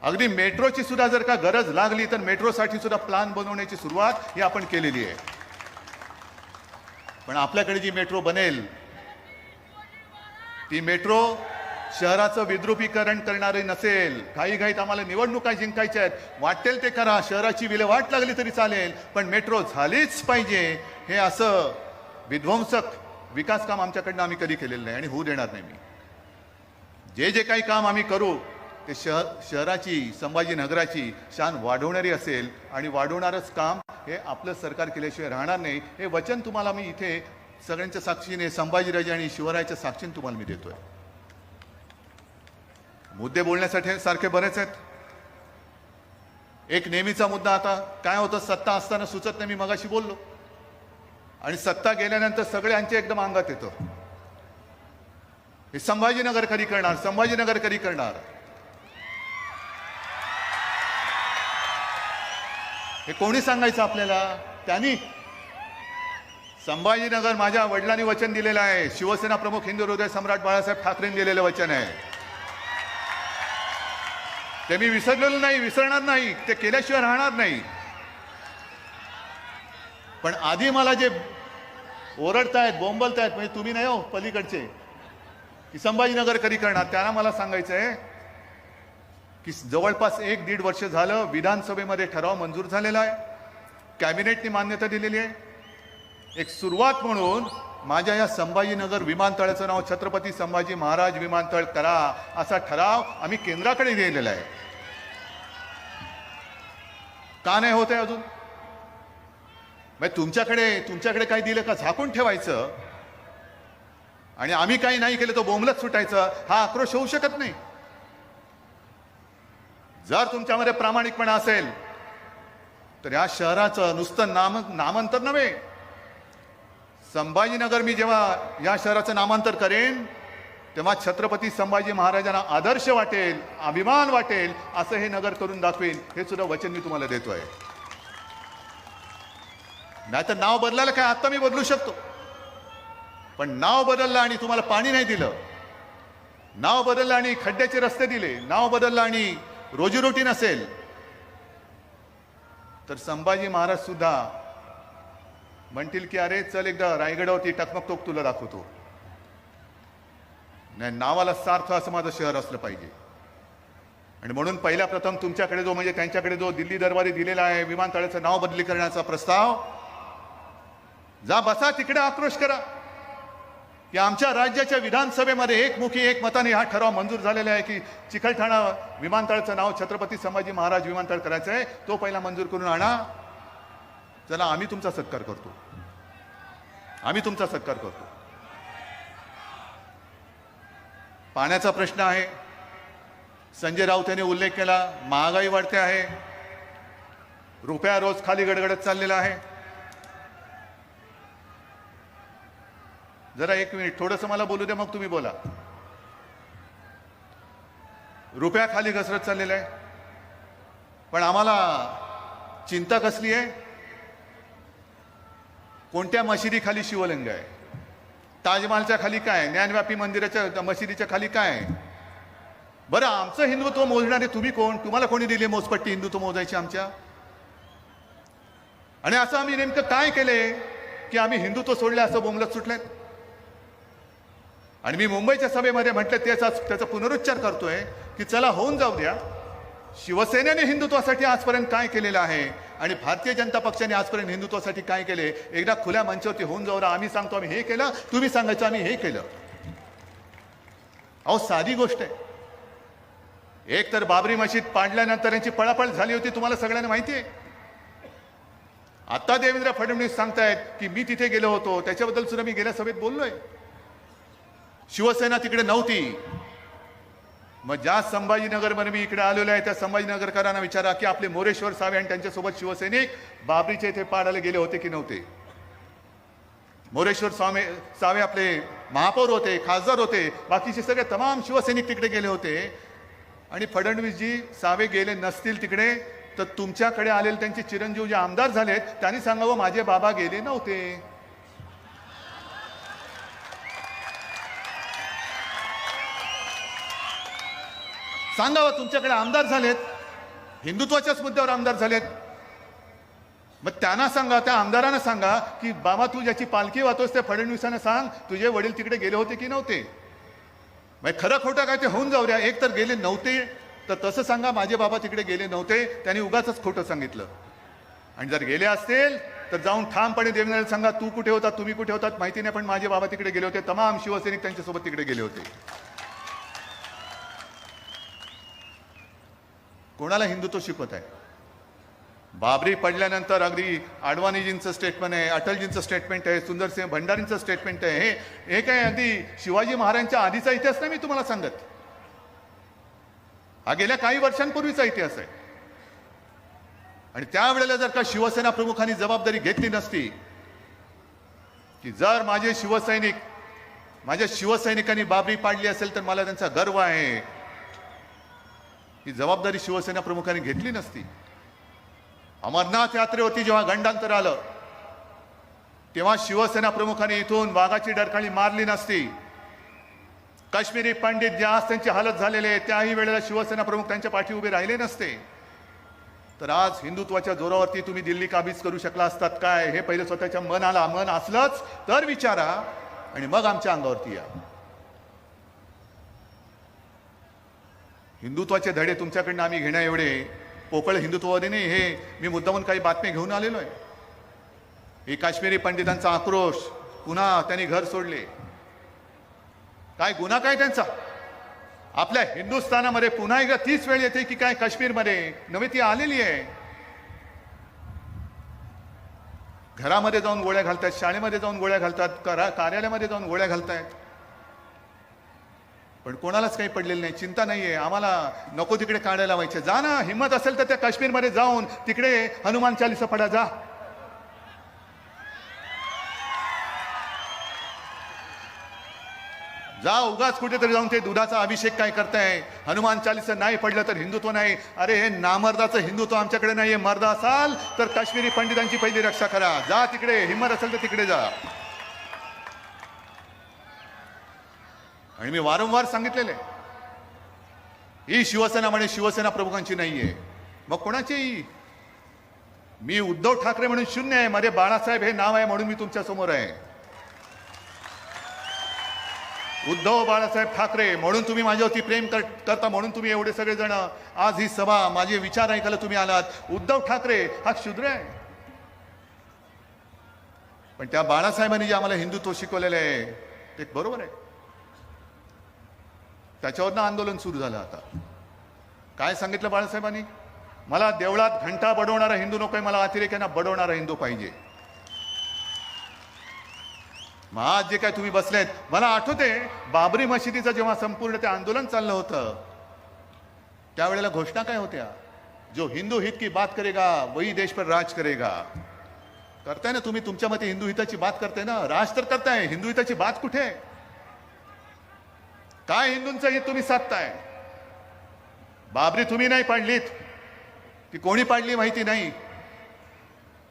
अगदी मेट्रोची सुद्धा जर का गरज लागली तर मेट्रोसाठी सुद्धा प्लॅन बनवण्याची सुरुवात ही आपण केलेली आहे. पण आपल्याकडे जी मेट्रो बनेल ती मेट्रो शहराचं विद्रुपीकरण करणारे नसेल. घाईघाईत आम्हाला निवडणुका जिंकायच्या आहेत, वाटेल ते करा, शहराची विल्हेवाट लागली तरी चालेल, पण मेट्रो झालीच पाहिजे. हे असं विध्वंसक विकास काम आमच्याकडनं आम्ही कधी केलेलं नाही आणि होऊ देणार नाही. मी जे काही काम आम्ही करू ते शहराची, संभाजीनगराची शान वाढवणारी असेल आणि वाढवणारच काम हे आपलं सरकार केल्याशिवाय राहणार नाही. हे वचन तुम्हाला मी इथे सगळ्यांच्या साक्षीने, संभाजीराजे आणि शिवरायाच्या साक्षीने तुम्हाला मी देतोय. मुद्दे बोलण्यासाठी सारखे बरेच आहेत. एक नेहमीचा मुद्दा आता काय होतं, सत्ता असताना सुचत नाही. मी मगाशी बोललो आणि सत्ता गेल्यानंतर सगळ्यांचे एकदम अंगात येतं, हे संभाजीनगर कधी करणार, संभाजीनगर कधी करणार. हे कोणी सांगायचं आपल्याला? त्यांनी. संभाजीनगर माझ्या वडिलांनी वचन दिलेलं आहे. शिवसेना प्रमुख हिंदू हृदय सम्राट बाळासाहेब ठाकरेंनी दिलेलं वचन आहे. ते मी विसरलेलं नाही, विसरणार नाही, ते केल्याशिवाय राहणार नाही. पण आधी मला जे ओरडतायत, बोंबलतायत, म्हणजे तुम्ही नाही हो, पलीकडचे, की संभाजीनगर कधी करणार, त्यांना मला सांगायचं आहे की जवळपास 1-1.5 वर्ष झालं विधानसभेमध्ये ठराव मंजूर झालेला आहे, कॅबिनेटने मान्यता दिलेली आहे. एक सुरुवात म्हणून माझ्या या संभाजीनगर विमानतळाचं नाव छत्रपती संभाजी महाराज विमानतळ करा असा ठराव आम्ही केंद्राकडे दिलेला आहे. का नाही होत आहे अजून? तुमच्याकडे काही दिलं का झाकून ठेवायचं आणि आम्ही काही नाही केलं तो बोंबलत सुटायचं? हा आक्रोश होऊ शकत नाही. जर तुमच्यामध्ये प्रामाणिकपणा असेल तर या शहराचं नुसतं नामांतर नव्हे, संभाजीनगर मी जेव्हा या शहराचं नामांतर करेन तेव्हा छत्रपती संभाजी महाराजांना आदर्श वाटेल, अभिमान वाटेल असं हे नगर करून दाखवेन. हे सुद्धा वचन मी तुम्हाला देतोय. नाहीतर नाव बदलायला काय आता मी बदलू शकतो, पण नाव बदललं आणि तुम्हाला पाणी नाही दिलं, नाव बदललं आणि खड्ड्याचे रस्ते दिले, नाव बदललं आणि रोजीरोटी नसेल तर संभाजी महाराज सुद्धा म्हणतील की अरे चल एकदा रायगडावरती टकमक तोक तुला दाखवतो. नाही, नावाला सार्थ असं माझं शहर असलं पाहिजे. आणि म्हणून पहिल्या प्रथम तुमच्याकडे जो म्हणजे त्यांच्याकडे जो दिल्ली दरबारी दिलेला आहे विमानतळाचं नाव बदली करण्याचा प्रस्ताव, जा बसा तिकडे आक्रोश करा की आमच्या राज्याच्या विधानसभेमध्ये एकमुखी एकमताने हा ठराव मंजूर झालेला आहे की चिकलठाणा विमानतळाचं नाव छत्रपती संभाजी महाराज विमानतळ करायचं आहे, तो पहिला मंजूर करून आणा. चला, आम्ही तुमचा सत्कार करतो, आम्ही तुमचा सत्कार करतो. पाण्याचा प्रश्न आहे. संजय राऊत यांनी उल्लेख केला, महागाई वाढते आहे, रुपया रोज खाली गडगडत चाललेला आहे. जरा एक मिनिट थोडंसं मला बोलू दे, मग तुम्ही बोला. रुपया खाली घसरत चाललेला आहे, पण आम्हाला चिंता कसली आहे? कोणत्या मशिदी खाली शिवलिंग आहे? ताजमहालच्या खाली काय? ज्ञानव्यापी मंदिराच्या मशिदीच्या खाली काय? बरं, आमचं हिंदुत्व मोजणारे तुम्ही कोण? तुम्हाला कोणी दिली मोजपट्टी हिंदुत्व मोजायची आमच्या? आणि असं आम्ही नेमकं काय केले की आम्ही हिंदुत्व सोडले असं बोंबलत सुटलेत? आणि मी मुंबईच्या सभेमध्ये म्हटलं त्याचा पुनरुच्चार करतोय की चला होऊन जाऊ द्या. शिवसेनेने हिंदुत्वासाठी आजपर्यंत काय केलेलं आहे आणि भारतीय जनता पक्षाने आजपर्यंत हिंदुत्वासाठी काय केले, एकदा खुल्या मंचावरती होऊन जाऊ. आम्ही सांगतो आम्ही हे केलं, तुम्ही सांगायचं आम्ही हे केलं. अहो, साधी गोष्ट आहे. एक तर बाबरी मशीद पाडल्यानंतर यांची पळापळ झाली होती, तुम्हाला सगळ्यांना माहिती आहे. आता देवेंद्र फडणवीस सांगतायत की मी तिथे गेलो होतो, त्याच्याबद्दल सुद्धा मी गेल्या सभेत बोललोय. शिवसेना तिकडे नव्हती. मग ज्या संभाजीनगरमध्ये मी इकडे आलेलो आहे त्या संभाजीनगरकरांना विचारा की आपले मोरेश्वर सावे आणि त्यांच्यासोबत शिवसैनिक बाबरीचे इथे पाडायला गेले होते की नव्हते? मोरेश्वर सावे आपले महापौर होते, खासदार होते, बाकीचे सगळे तमाम शिवसैनिक तिकडे गेले होते. आणि फडणवीसजी सावे गेले नसतील तिकडे तर तुमच्याकडे आलेले त्यांचे चिरंजीव जे आमदार झालेत त्यांनी सांगावं माझे बाबा गेले नव्हते. सांगावं, तुमच्याकडे आमदार झालेत, हिंदुत्वाच्याच मुद्द्यावर आमदार झालेत. मग त्यांना सांगा, त्या आमदारांना सांगा की बाबा तू ज्याची पालखी वाहतोस त्या फडणवीसांना सांग तुझे वडील तिकडे गेले होते की नव्हते. मग खरं खोटं काय ते होऊन जाऊ द्या. एक तर गेले नव्हते तर तसं सांगा माझे बाबा तिकडे गेले नव्हते, त्यांनी उगाच खोटं सांगितलं. आणि जर गेले असतील तर जाऊन ठामपणे देवेंद्रला सांगा तू कुठे होता, तुम्ही कुठे होतात माहिती नाही, पण माझे बाबा तिकडे गेले होते, तमाम शिवसैनिक त्यांच्यासोबत तिकडे गेले होते. कोणाला हिंदुत्व शिकवत आहे? बाबरी पडल्यानंतर अगदी अडवाणीजींचं स्टेटमेंट आहे, अटलजींचं स्टेटमेंट आहे, सुंदरसिंह भंडारींचं स्टेटमेंट आहे. हे काय अगदी शिवाजी महाराजांच्या आधीचा इतिहास नाही मी तुम्हाला सांगत, हा गेल्या काही वर्षांपूर्वीचा इतिहास आहे. आणि त्यावेळेला जर का शिवसेना प्रमुखांनी जबाबदारी घेतली नसती की जर माझे शिवसैनिक माझ्या शिवसैनिकांनी बाबरी पाडली असेल तर मला त्यांचा गर्व आहे, ही जबाबदारी शिवसेना प्रमुखांनी घेतली नसती. अमरनाथ यात्रेवरती जेव्हा गंडांतर आलं तेव्हा शिवसेना प्रमुखांनी इथून वाघाची डरकाळी मारली नसती. काश्मीरी पंडित जे आज त्यांची हालत झालेले आहे त्याही वेळेला शिवसेना प्रमुख त्यांच्या पाठी उभे राहिले नसते तर आज हिंदुत्वाच्या जोरावरती तुम्ही दिल्ली काबीज करू शकला असतात काय? हे पहिले स्वतःच्या मनाला मन असलंच तर विचारा आणि मग आमच्या अंगावरती या. हिंदुत्वाचे धडे तुमच्याकडनं आम्ही घेण्या एवढे पोकळ हिंदुत्ववादी नाही. हे मी मुद्दामून काही बातम्या घेऊन आलेलो आहे. हे काश्मीरी पंडितांचा आक्रोश, पुन्हा त्यांनी घर सोडले, काय गुन्हा काय त्यांचा? आपल्या हिंदुस्थानामध्ये पुन्हा एकदा तीच वेळ येते की काय काश्मीरमध्ये नव्हे, ती आलेली आहे. घरामध्ये जाऊन गोळ्या घालतात, शाळेमध्ये जाऊन गोळ्या घालतात, कार्यालयामध्ये जाऊन गोळ्या घालतायत, पण कोणालाच काही पडलेलं नाही. चिंता नाहीये, आम्हाला नको तिकडे काढायला लावायचे. जा ना, हिंमत असेल तर त्या काश्मीरमध्ये जाऊन तिकडे हनुमान चालीसा पडा, जा. जा, उगाच कुठेतरी जाऊन ते दुधाचा अभिषेक काय करताय? हनुमान चालीसा नाही पडलं तर हिंदुत्व नाही. अरे हे नामर्दाचं हिंदुत्व आमच्याकडे नाहीये. मर्द असाल तर काश्मीरी पंडितांची पहिली रक्षा करा. जा तिकडे, हिंमत असेल तर तिकडे जा. आणि मी वारंवार सांगितलेले ही शिवसेना म्हणे शिवसेना प्रमुखांची नाहीये, मग कोणाची? मी उद्धव ठाकरे म्हणून शून्य आहे, मध्ये बाळासाहेब हे नाव आहे म्हणून मी तुमच्या समोर आहे. उद्धव बाळासाहेब ठाकरे म्हणून तुम्ही माझ्यावरती प्रेम करता, म्हणून तुम्ही एवढे सगळे जण आज ही सभा माझे विचार ऐकायला तुम्ही आलात. उद्धव ठाकरे हा शूद्र आहे, पण त्या बाळासाहेबांनी जे आम्हाला हिंदुत्व शिकवलेलं आहे ते बरोबर आहे. त्याच्यावरनं आंदोलन सुरू झालं. आता काय सांगितलं बाळासाहेबांनी? मला देवळात घंटा बडवणारा हिंदू नकोय, मला अतिरेक्यांना बडवणारा हिंदू पाहिजे. मग आज जे काय तुम्ही बसलेत, मला आठवते बाबरी मशिदीचं जेव्हा संपूर्ण ते आंदोलन चाललं होतं त्यावेळेला घोषणा काय होत्या? जो हिंदू हित की बात करेगा वही देश पर राज करेगा. करताय ना तुम्ही, तुमच्या मते हिंदू हिताची बात करताय ना, राज तर करताय, हिंदू हिताची बात कुठे आहे? काय हिंदूंचं हित तुम्ही साधताय? बाबरी तुम्ही नाही पाडलीत, ती कोणी पाडली माहिती नाही.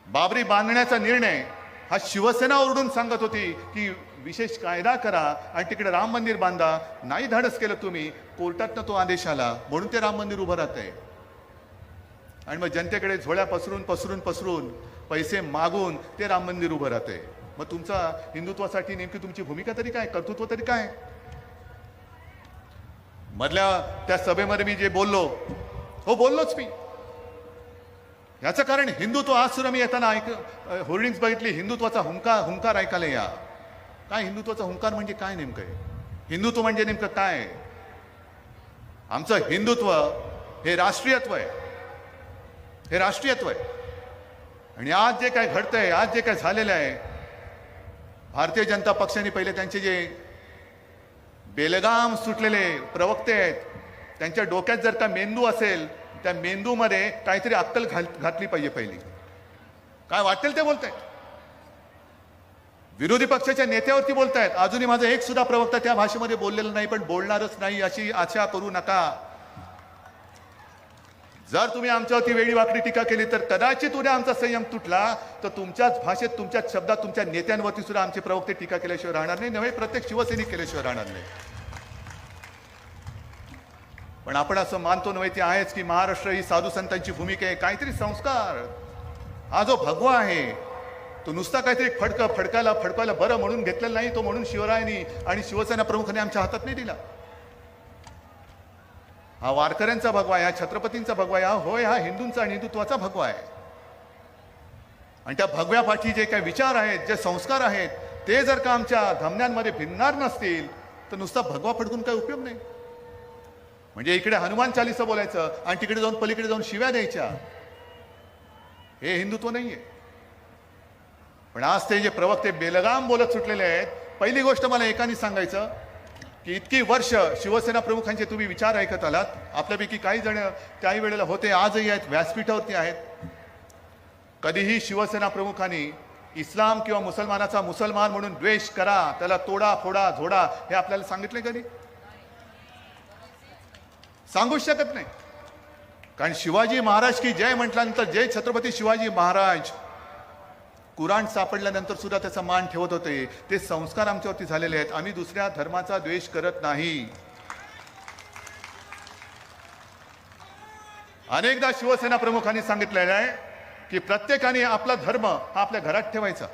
बाबरी बांधण्याचा निर्णय हा शिवसेना ओरडून सांगत होती की विशेष कायदा करा आणि तिकडे राम मंदिर बांधा. नाही धाडस केलं तुम्ही, कोर्टातनं तो आदेश आला म्हणून ते राम मंदिर उभं राहतंय. आणि मग जनतेकडे झोळ्या पसरून पसरून पसरून पैसे मागून ते राम मंदिर उभं राहतंय. मग तुमचा हिंदुत्वासाठी नेमकी तुमची भूमिका तरी काय, कर्तृत्व तरी काय? मधल्या त्या सभेमध्ये मी जे बोललो, हो बोललोच मी. याचं कारण हिंदुत्व. आज सुद्धा मी येताना होर्डिंग्स बघितली, हिंदुत्वाचा हुंकार ऐकायला या. काय हिंदुत्वाचा हुंकार म्हणजे काय नेमकं आहे? हिंदुत्व म्हणजे नेमकं काय? आमचं हिंदुत्व हे राष्ट्रीयत्व आहे, हे राष्ट्रीयत्व आहे. आणि आज जे काय घडतंय, आज जे काय झालेलं आहे, भारतीय जनता पक्षाने पहिले त्यांचे जे बेलगाम सुटलेले प्रवक्ते आहेत त्यांच्या डोक्यात जर का मेंदू असेल, त्या मेंदूमध्ये काहीतरी अक्कल घातली पाहिजे पहिली. काय वाटेल ते बोलतायत, विरोधी पक्षाच्या नेत्यावरती बोलतायत. अजूनही माझा एक सुद्धा प्रवक्ता त्या भाषेमध्ये बोललेला नाही, पण बोलणारच नाही अशी आशा करू नका. जर तुम्ही आमच्यावरती वेळी वाकडी टीका केली तर कदाचित उद्या आमचा संयम तुटला तर तुमच्याच भाषेत, तुमच्याच शब्दात, तुमच्या नेत्यांवरती सुद्धा आमचे प्रवक्ते टीका केल्याशिवाय राहणार नाही, नव्हे प्रत्येक शिवसैनिक केल्याशिवाय राहणार नाही. पण आपण असं मानतो नव्हे ते आहेच की महाराष्ट्र ही साधू संतांची भूमिका आहे. काहीतरी संस्कार, हा जो भगवा आहे तो नुसता काहीतरी फडकायला बरं म्हणून घेतलेला नाही, तो म्हणून शिवरायांनी आणि शिवसेना प्रमुखांनी आमच्या हातात नाही दिला. हा वारकऱ्यांचा भगवा आहे, हा छत्रपतींचा भगवा आहे, होय हा हिंदूंचा आणि हिंदुत्वाचा भगवा आहे. आणि त्या भगव्या पाठी जे काही विचार आहेत, जे संस्कार आहेत, ते जर का आमच्या धमन्यांमध्ये भिनणार नसतील तर नुसता भगवा फडकून काही उपयोग नाही. म्हणजे इकडे हनुमान चालीसा बोलायचं आणि तिकडे जाऊन पलीकडे जाऊन शिव्या द्यायच्या, हे हिंदुत्व नाहीये. पण आज ते जे प्रवक्ते बेलगाम बोलत सुटलेले आहेत, पहिली गोष्ट मला एकाने सांगायचं की इतकी वर्ष शिवसेना प्रमुखांचे तुम्ही विचार ऐकत आलात. आपल्यापैकी काही जण त्याही वेळेला होते, आजही आहेत, व्यासपीठावरती आहेत. कधीही शिवसेना प्रमुखांनी इस्लाम किंवा मुसलमानाचा मुसलमान म्हणून द्वेष करा, त्याला तोडा फोडा झोडा, हे आपल्याला सांगितले कधी? सांगूच शकत नाही. कारण शिवाजी महाराज की जय म्हटल्यानंतर जय छत्रपती शिवाजी महाराज, कुराण सापडल्यानंतर सुद्धा त्याचा मान ठेवत होते. ते संस्कार आमच्यावरती झालेले आहेत. आम्ही दुसऱ्या धर्माचा द्वेष करत नाही. अनेकदा शिवसेना प्रमुखांनी सांगितलेलं आहे की प्रत्येकाने आपला धर्म हा आपल्या घरात ठेवायचा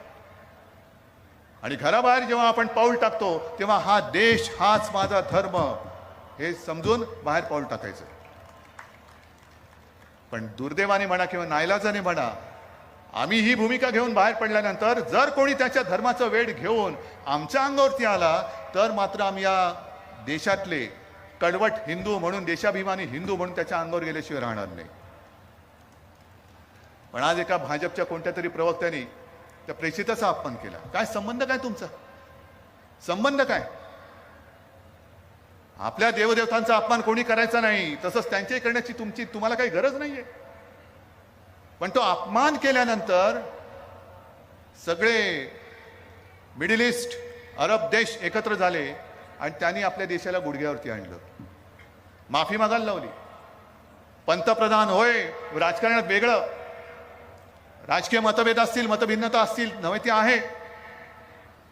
आणि घराबाहेर जेव्हा आपण पाऊल टाकतो तेव्हा हा देश हाच माझा धर्म हे समजून बाहेर पाऊल टाकायचं. पण दुर्दैवाने म्हणा किंवा नाईलाजाने म्हणा, आम्ही ही भूमिका घेऊन बाहेर पडल्यानंतर जर कोणी त्याच्या धर्माचा वेळ घेऊन आमच्या अंगावरती आला तर मात्र आम्ही या देशातले कडवट हिंदू म्हणून, देशाभिमानी हिंदू म्हणून त्याच्या अंगावर गेल्याशिवाय राहणार नाही. पण आज एका भाजपच्या कोणत्या तरी प्रवक्त्याने त्या प्रेषिताचा अपमान केला. काय संबंध, काय तुमचा संबंध काय? आपल्या देवदेवतांचा अपमान कोणी करायचा नाही, तसंच त्यांच्याही करण्याची तुम्हाला काही गरज नाहीये. पण तो अपमान केल्यानंतर सगळे मिडल ईस्ट, अरब देश एकत्र झाले आणि त्यांनी आपल्या देशाला गुडघ्यावरती आणलं, माफी मागायला लावली. पंतप्रधान होय, राजकारणात वेगळं राजकीय मतभेद असतील, मतभिन्नता असतील, नव्हे ते आहे,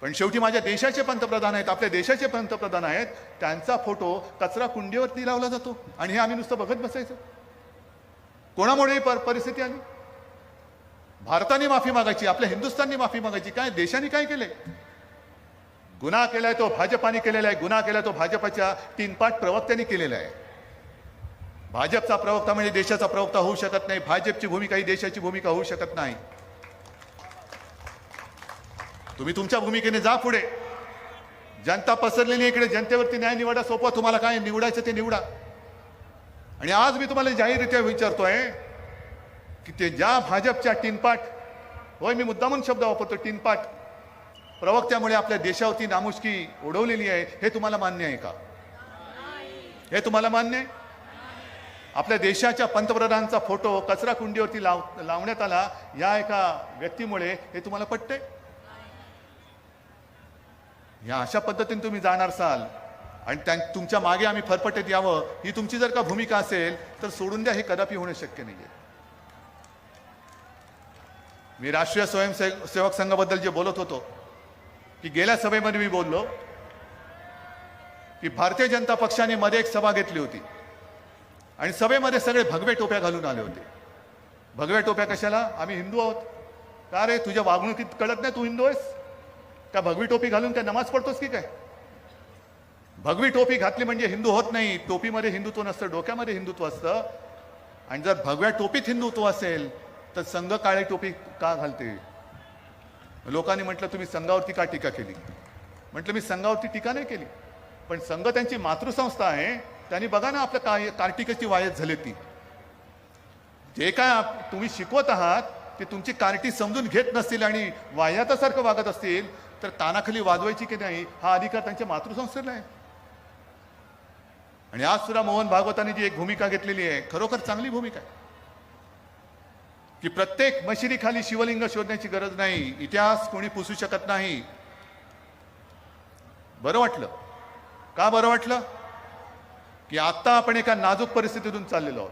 पण शेवटी माझ्या देशाचे पंतप्रधान आहेत, आपल्या देशाचे पंतप्रधान आहेत, त्यांचा फोटो कचरा कुंडीवरती लावला जातो आणि हे आम्ही नुसतं बघत बसायचं. कोणामुळे ही परिस्थिती आली? भारताने माफी मागायची, आपल्या हिंदुस्थाननी माफी मागायची. काय देशाने काय केलंय? गुन्हा केलाय तो भाजपाने केलेला आहे, गुन्हा केलाय तो भाजपाच्या 3 पाट प्रवक्त्यांनी केलेला आहे. भाजपचा प्रवक्ता म्हणजे देशाचा प्रवक्ता होऊ शकत नाही. भाजपची भूमिका ही देशाची भूमिका होऊ शकत नाही. तुम्ही तुमच्या भूमिकेने जा पुढे. जनता पसरलेली इकडे, जनतेवरती न्याय निवडा सोपवा. तुम्हाला काय निवडायचं ते निवडा. आणि आज मी तुम्हाला जाहीररित्या विचारतोय की ते ज्या भाजपच्या 3 पाट, होय मी मुद्दामून शब्द वापरतो, 3 पाट प्रवक्त्यामुळे आपल्या देशावरती नामुष्की ओढवलेली आहे, हे तुम्हाला मान्य आहे का? हे तुम्हाला मान्य आहे? आपल्या देशाच्या पंतप्रधानांचा फोटो कचरा कुंडीवरती लावण्यात आला या एका व्यक्तीमुळे, हे तुम्हाला पटतंय? या अशा पद्धतीने तुम्ही जाणार असाल आणि तुमच्या मागे आम्ही फरफटत यावं, ही तुमची जर का भूमिका असेल तर सोडून द्या. हे कदापि होणं शक्य नाहीये. मी राष्ट्रीय स्वयंसेवक संघाबद्दल जे बोलत होतो की गेल्या सभेमध्ये मी बोललो की भारतीय जनता पक्षाने मध्ये एक सभा घेतली होती आणि सभेमध्ये सगळे भगवे टोप्या घालून आले होते. भगव्या टोप्या कशाला? आम्ही हिंदू आहोत. का रे, तुझ्या वागणुकीत कळत नाही तू हिंदू आहेस का? भगवी टोपी घालून काय नमाज पडतोस की काय? भगवी टोपी घातली म्हणजे हिंदू होत नाही. टोपीमध्ये हिंदुत्व नसतं, डोक्यामध्ये हिंदुत्व असतं. आणि जर भगव्या टोपीत हिंदुत्व असेल तर संघ काळी टोपी का घालते? लोकांनी म्हटलं तुम्ही संघावरती का टीका केली? म्हटलं मी संघावरती टीका नाही केली, पण संघ त्यांची मातृसंस्था आहे. त्यांनी बघा ना आपल्या कार्टिकाची वायच झाली. ती जे काय तुम्ही शिकवत आहात ते तुमची कार्टी समजून घेत नसतील आणि वाह्यातासारखं वागत असतील तर कानाखाली वाजवायची की नाही हा अधिकार त्यांच्या मातृसंस्थेला आहे. आणि आज सुद्धा मोहन भागवतांनी जी एक भूमिका घेतलेली आहे, खरोखर चांगली भूमिका आहे की प्रत्येक मशिदीखाली शिवलिंग शोधण्याची गरज नाही. इतिहास कोणी पुसू शकत नाही. बरं वाटलं का? बरं वाटलं की आता आपण एका नाजूक परिस्थितीतून चाललेलो आहोत.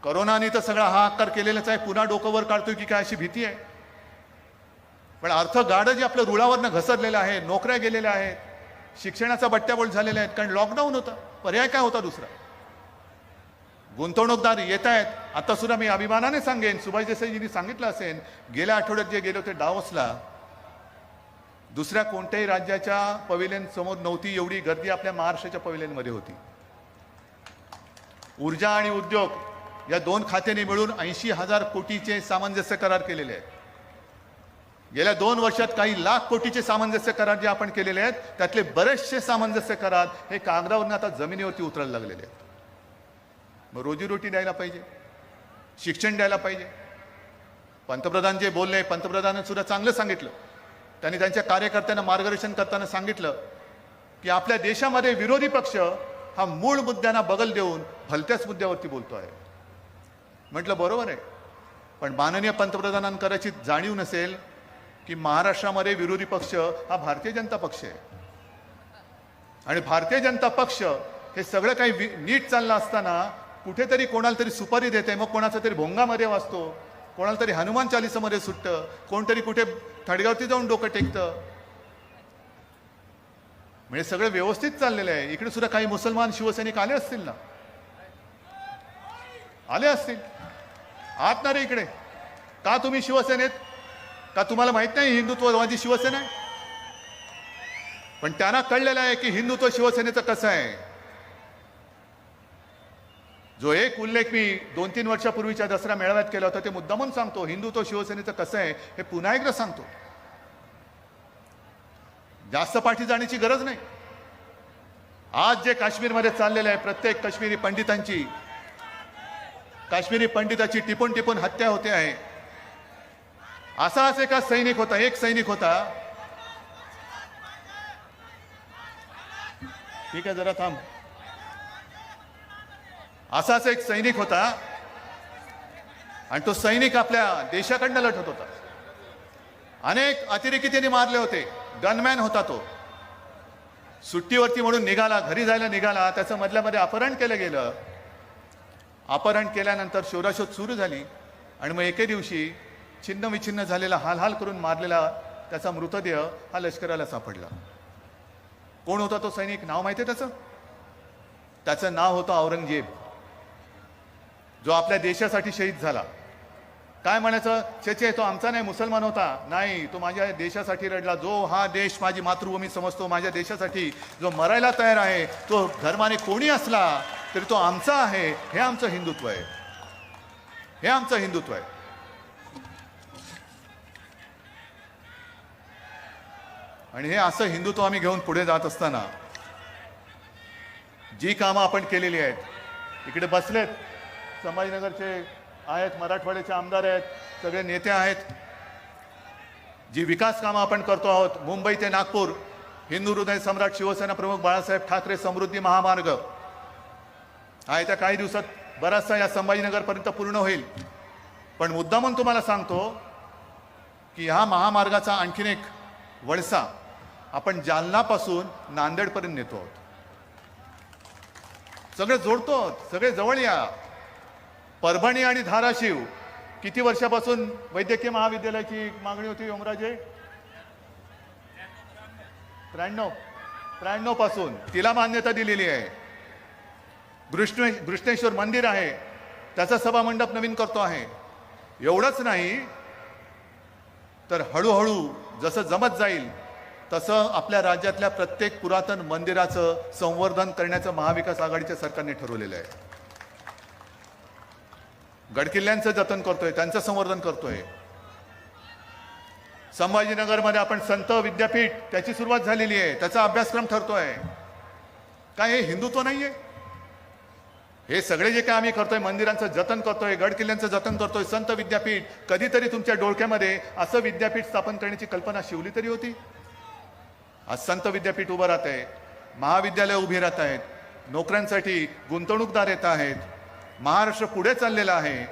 करोनाने तर सगळा हाहाकार केलेलाच आहे. पुन्हा डोकं वर काढतोय की काय अशी भीती आहे. पण अर्थगाडं जे आपलं रुळावरनं घसरलेलं आहे, नोकऱ्या गेलेल्या आहेत, शिक्षणाचा बट्ट्याबोळ झालेला आहेत, कारण लॉकडाऊन होता. पर्याय काय होता दुसरा? गुंतवणूकदार येत आहेत. आता सुद्धा मी अभिमानाने सांगेन, सुभाष देसाईजींनी सांगितलं असेल, गेल्या आठवड्यात जे गेले होते डावोसला, दुसऱ्या कोणत्याही राज्याच्या पवेलियन समोर नव्हती एवढी गर्दी आपल्या महाराष्ट्राच्या पवेलियनमध्ये होती. ऊर्जा आणि उद्योग या 2 खात्यांनी मिळून 80,000 कोटीचे सामंजस्य करार केलेले आहेत. गेल्या 2 वर्षात काही लाख कोटीचे सामंजस्य करार जे आपण केलेले आहेत, त्यातले बरेचसे सामंजस्य करार हे कागदावरून आता जमिनीवरती उतरायला लागलेले आहेत. मग रोजीरोटी द्यायला पाहिजे, शिक्षण द्यायला पाहिजे. पंतप्रधान जे बोलले, पंतप्रधानांनी सुद्धा चांगलं सांगितलं. त्यांनी त्यांच्या कार्यकर्त्यांना मार्गदर्शन करताना सांगितलं की आपल्या देशामध्ये विरोधी पक्ष हा मूळ मुद्द्यांना बगल देऊन भलत्याच मुद्द्यावरती बोलतो आहे. म्हटलं बरोबर आहे, पण माननीय पंतप्रधानांकराची जाणीव नसेल की महाराष्ट्रामध्ये विरोधी पक्ष हा भारतीय जनता पक्ष आहे. आणि भारतीय जनता पक्ष हे सगळं काही नीट चाललं असताना कुठेतरी कोणाला तरी सुपारी देते, मग कोणाचा तरी भोंगामध्ये वाजतो, कोणाला तरी हनुमान चालिसामध्ये सुटतं, कोणतरी कुठे थडगावती जाऊन डोकं टेकतं. म्हणजे सगळं व्यवस्थित चाललेलं आहे. इकडे सुद्धा काही मुसलमान शिवसैनिक आले असतील ना, आले असतील. आहात ना रे इकडे? का तुम्ही शिवसेनेत? का तुम्हाला माहित नाही हिंदुत्ववादी शिवसेना आहे? पण त्यांना कळलेलं आहे की हिंदुत्व शिवसेनेचं कसं आहे. जो एक उल्लेख मी 2-3 वर्षापूर्वीच्या दसरा मेळाव्यात केला होता ते मुद्दामून सांगतो. हिंदुत्व शिवसेनेचं कसं आहे हे पुन्हा एकदा सांगतो. जास्त पाठी जाण्याची गरज नाही. आज जे काश्मीरमध्ये चाललेलं आहे, प्रत्येक काश्मीरी पंडिताची टिपून टिपून हत्या होते आहे. असाच एक सैनिक होता. ठीक आहे, जरा थांब. असाच एक सैनिक होता आणि तो सैनिक आपल्या देशाकडनं लढत होता. अनेक अतिरेकी त्यांनी मारले होते. गनमॅन होता तो. सुट्टीवरती म्हणून निघाला, घरी जायला निघाला, त्याचं मधल्यामध्ये अपहरण केलं गेलं. अपहरण केल्यानंतर शोधाशोध सुरू झाली आणि मग एके दिवशी छिन्न विछिन्न झालेला, हाल हाल करून मारलेला त्याचा मृतदेह हा लष्कराला सापडला. कोण होता तो सैनिक? नाव माहिती आहे त्याचं नाव होतं औरंगजेब, जो आपल्या देशासाठी शहीद झाला. काय म्हणायचं? छे तो आमचा नाही, मुसलमान होता. नाही, तो माझ्या देशासाठी रडला. जो हा देश माझी मातृभूमी समजतो, माझ्या देशासाठी जो मरायला तयार आहे, तो धर्माने कोणी असला तरी तो आमचा आहे. हे आमचं हिंदुत्व आहे, हे आमचं हिंदुत्व आहे. आणि हे असं हिंदुत्व आम्ही घेऊन पुढे जात असताना जी कामं आपण केलेली आहेत, इकडे बसलेत संभाजीनगरचे आहेत, मराठवाड्याचे आमदार आहेत, सगळे नेते आहेत. जी विकास कामं आपण करतो आहोत, मुंबई ते नागपूर हिंदू हृदय सम्राट शिवसेना प्रमुख बाळासाहेब ठाकरे समृद्धी महामार्ग हा येत्या काही दिवसात बराचसा या संभाजीनगरपर्यंत पूर्ण होईल. पण मुद्दा म्हणून तुम्हाला सांगतो की ह्या महामार्गाचा आणखीन एक वळसा आपण जालनापासून नांदेडपर्यंत नेतो आहोत. सगळे जोडतो आहोत, सगळे जवळ या. परभणी आणि धाराशिव किती वर्षापासून वैद्यकीय महाविद्यालयाची मागणी होती ओमराजे? 93 पासून तिला मान्यता दिलेली आहे. घृष्णेश्वर मंदिर आहे, त्याचा सभामंडप नवीन करतो आहे. एवढंच नाही तर हळूहळू जसं जमत जाईल तसं आपल्या राज्यातल्या प्रत्येक पुरातन मंदिराचं संवर्धन करण्याचं महाविकास आघाडीच्या सरकारने ठरवलेलं आहे. गडकिल्ल्यांचं जतन करतोय, त्यांचं संवर्धन करतोय. संभाजीनगरमध्ये आपण संत विद्यापीठ त्याची सुरुवात झालेली आहे, त्याचा अभ्यासक्रम ठरतोय. काय हे हिंदुत्व नाहीये? हे सगळे जे काय आम्ही करतोय, मंदिरांचं जतन करतोय, गडकिल्ल्यांचं जतन करतोय, संत विद्यापीठ, कधीतरी तुमच्या डोळक्यामध्ये असं विद्यापीठ स्थापन करण्याची कल्पना शिवली तरी होती? आज संत विद्यापीठ उभं राहत आहे, महाविद्यालय उभी राहत आहेत, नोकऱ्यांसाठी गुंतवणूकदार येत आहेत, महाराष्ट्र पुढे चाललेला आहे.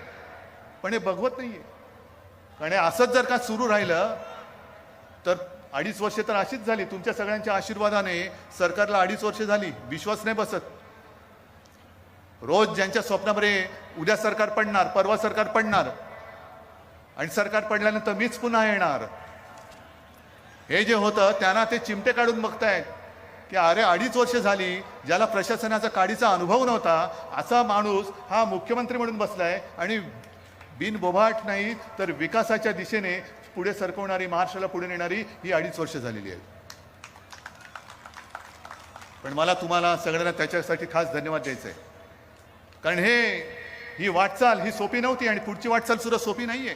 पण हे बघवत नाहीये. कारण हे असंच जर का सुरू राहिलं तर 2.5 वर्ष तर अशीच झाली. तुमच्या सगळ्यांच्या आशीर्वादाने सरकारला 2.5 वर्ष झाली, विश्वास नाही बसत. रोज ज्यांच्या स्वप्नामध्ये उद्या सरकार पडणार, परवा सरकार पडणार आणि सरकार पडल्यानंतर मीच पुन्हा येणार, हे जे होतं त्यांना ते चिमटे काढून बघतायत की अरे 2.5 वर्ष झाली, ज्याला प्रशासनाचा काडीचा अनुभव नव्हता असा माणूस हा मुख्यमंत्री म्हणून बसलाय आणि बिनबोभाट नाही तर विकासाच्या दिशेने पुढे सरकवणारी, महाराष्ट्राला पुढे नेणारी ही 2.5 वर्ष झालेली आहे. पण मला तुम्हाला सगळ्यांना त्याच्यासाठी खास धन्यवाद द्यायचा आहे. कारण ही वाटचाल ही सोपी नव्हती आणि पुढची वाटचाल सुद्धा सोपी नाहीये.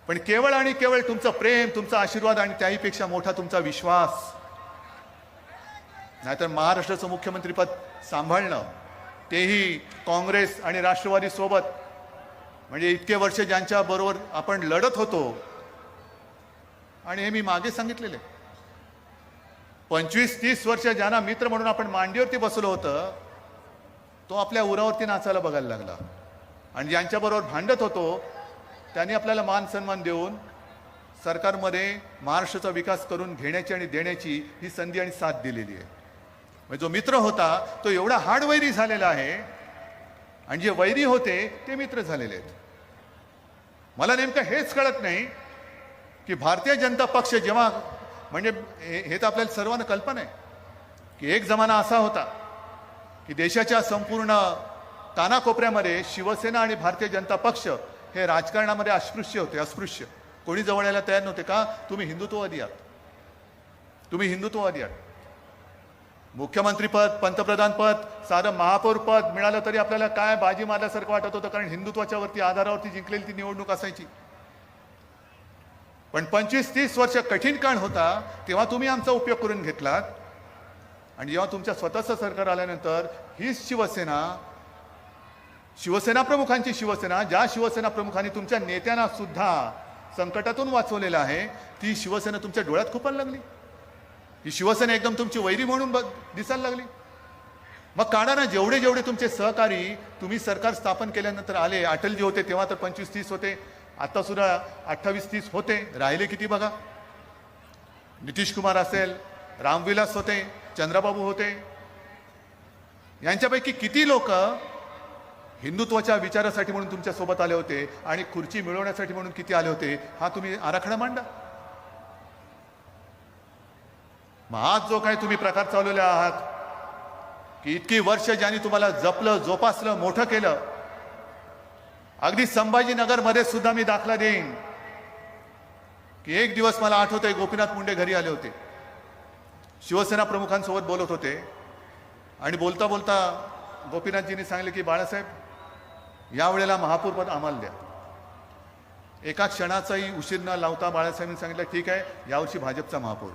पण केवळ आणि केवळ तुमचं प्रेम, तुमचा आशीर्वाद आणि त्याहीपेक्षा मोठा तुमचा विश्वास. नाहीतर महाराष्ट्राचं मुख्यमंत्रीपद सांभाळणं, तेही काँग्रेस आणि राष्ट्रवादी सोबत, म्हणजे इतके वर्ष ज्यांच्या बरोबर आपण लढत होतो. आणि हे मी मागे सांगितलेले 25-30 वर्ष ज्यांना मित्र म्हणून आपण मांडीवरती बसलो होतं, तो आपल्या उरावरती नाचायला बघायला लागला. आणि ज्यांच्याबरोबर भांडत होतो त्यांनी आपल्याला मान सन्मान देऊन सरकारमध्ये महाराष्ट्राचा विकास करून घेण्याची आणि देण्याची ही संधी आणि साथ दिलेली आहे. म्हणजे जो मित्र होता तो एवढा हाडवैरी झालेला आहे आणि जे वैरी होते ते मित्र झालेले आहेत. मला नेमकं हेच कळत नाही की भारतीय जनता पक्ष जेव्हा, म्हणजे हे तर आपल्याला सर्वांना कल्पना आहे की एक जमाना असा होता की देशाच्या संपूर्ण कानाकोपऱ्यामध्ये शिवसेना आणि भारतीय जनता पक्ष हे राजकारणामध्ये अस्पृश्य होते. अस्पृश्य कोणी जवळ यायला तयार नव्हते. का? तुम्ही हिंदुत्ववादी आहात, तुम्ही हिंदुत्ववादी आहात. मुख्यमंत्रीपद, पंतप्रधानपद, साधं महापौर पद मिळालं तरी आपल्याला काय बाजी मारल्यासारखं वाटत होतं, कारण हिंदुत्वाच्या वरती आधारावरती जिंकलेली ती निवडणूक असायची. पण 25-30 वर्ष कठीण काळ होता तेव्हा तुम्ही आमचा उपयोग करून घेतलात. आणि जेव्हा तुमच्या स्वतःचं सरकार आल्यानंतर हीच शिवसेना प्रमुखांची शिवसेना, ज्या शिवसेना प्रमुखांनी तुमच्या नेत्यांना सुद्धा संकटातून वाचवलेलं आहे, ती शिवसेना तुमच्या डोळ्यात खुपायला लागली. ही शिवसेना एकदम तुमची वैरी म्हणून दिसायला लागली. मग काढा ना, जेवढे जेवढे तुमचे सहकारी तुम्ही सरकार स्थापन केल्यानंतर आले. अटलजी होते तेव्हा तर 25-30 होते, आता सुद्धा 28-30 होते. राहिले किती बघा. नितीश कुमार असेल, रामविलास होते, चंद्रबाबू होते. यांच्यापैकी किती लोक हिंदुत्वाच्या विचारासाठी म्हणून तुमच्या सोबत आले होते आणि खुर्ची मिळवण्यासाठी म्हणून किती आले होते, हा तुम्ही आराखडा मांडा. मग आज जो काही तुम्ही प्रकार चालवले आहात की इतकी वर्ष ज्यांनी तुम्हाला जपलं जोपासलं मोठं केलं, अगदी संभाजीनगरमध्ये सुद्धा मी दाखला देईन की एक दिवस मला आठवतंय गोपीनाथ मुंडे घरी आले होते, शिवसेना प्रमुखांसोबत बोलत होते आणि बोलता बोलता गोपीनाथजींनी सांगितले की बाळासाहेब यावेळेला महापौर पद आम्हाला द्या. एका क्षणाचाही उशीर न लावता बाळासाहेबांनी सांगितलं ठीक आहे यावर्षी भाजपचा महापौर.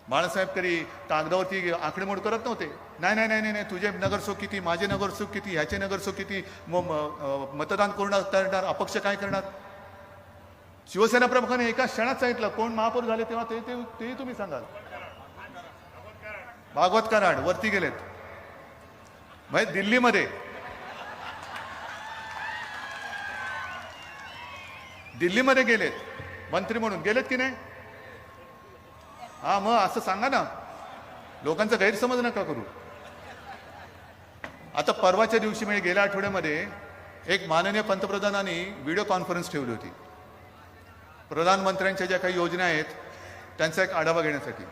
बाळासाहेब कधी कागदावरती आकडेमोड करत नव्हते. नाही नाही नाही नाही तुझे नगरसेवक किती, माझे नगरसेवक किती, ह्याचे नगरसेवक किती, मतदान कोण करणार, अपक्ष काय करणार. शिवसेना प्रमुखाने एका क्षणात सांगितलं कोण महापौर झाले तेव्हा तेही तुम्ही सांगाल. भागवत कराड वरती गेलेत. म्हणजे दिल्लीमध्ये गेलेत मंत्री म्हणून, गेलेत की नाही. हा मग असं सांगा ना, लोकांचा गैरसमज नका करू. आता परवाच्या दिवशी म्हणजे गेल्या आठवड्यामध्ये एक माननीय पंतप्रधानांनी व्हिडिओ कॉन्फरन्स ठेवली होती प्रधानमंत्र्यांच्या ज्या काही योजना आहेत त्यांचा एक आढावा घेण्यासाठी.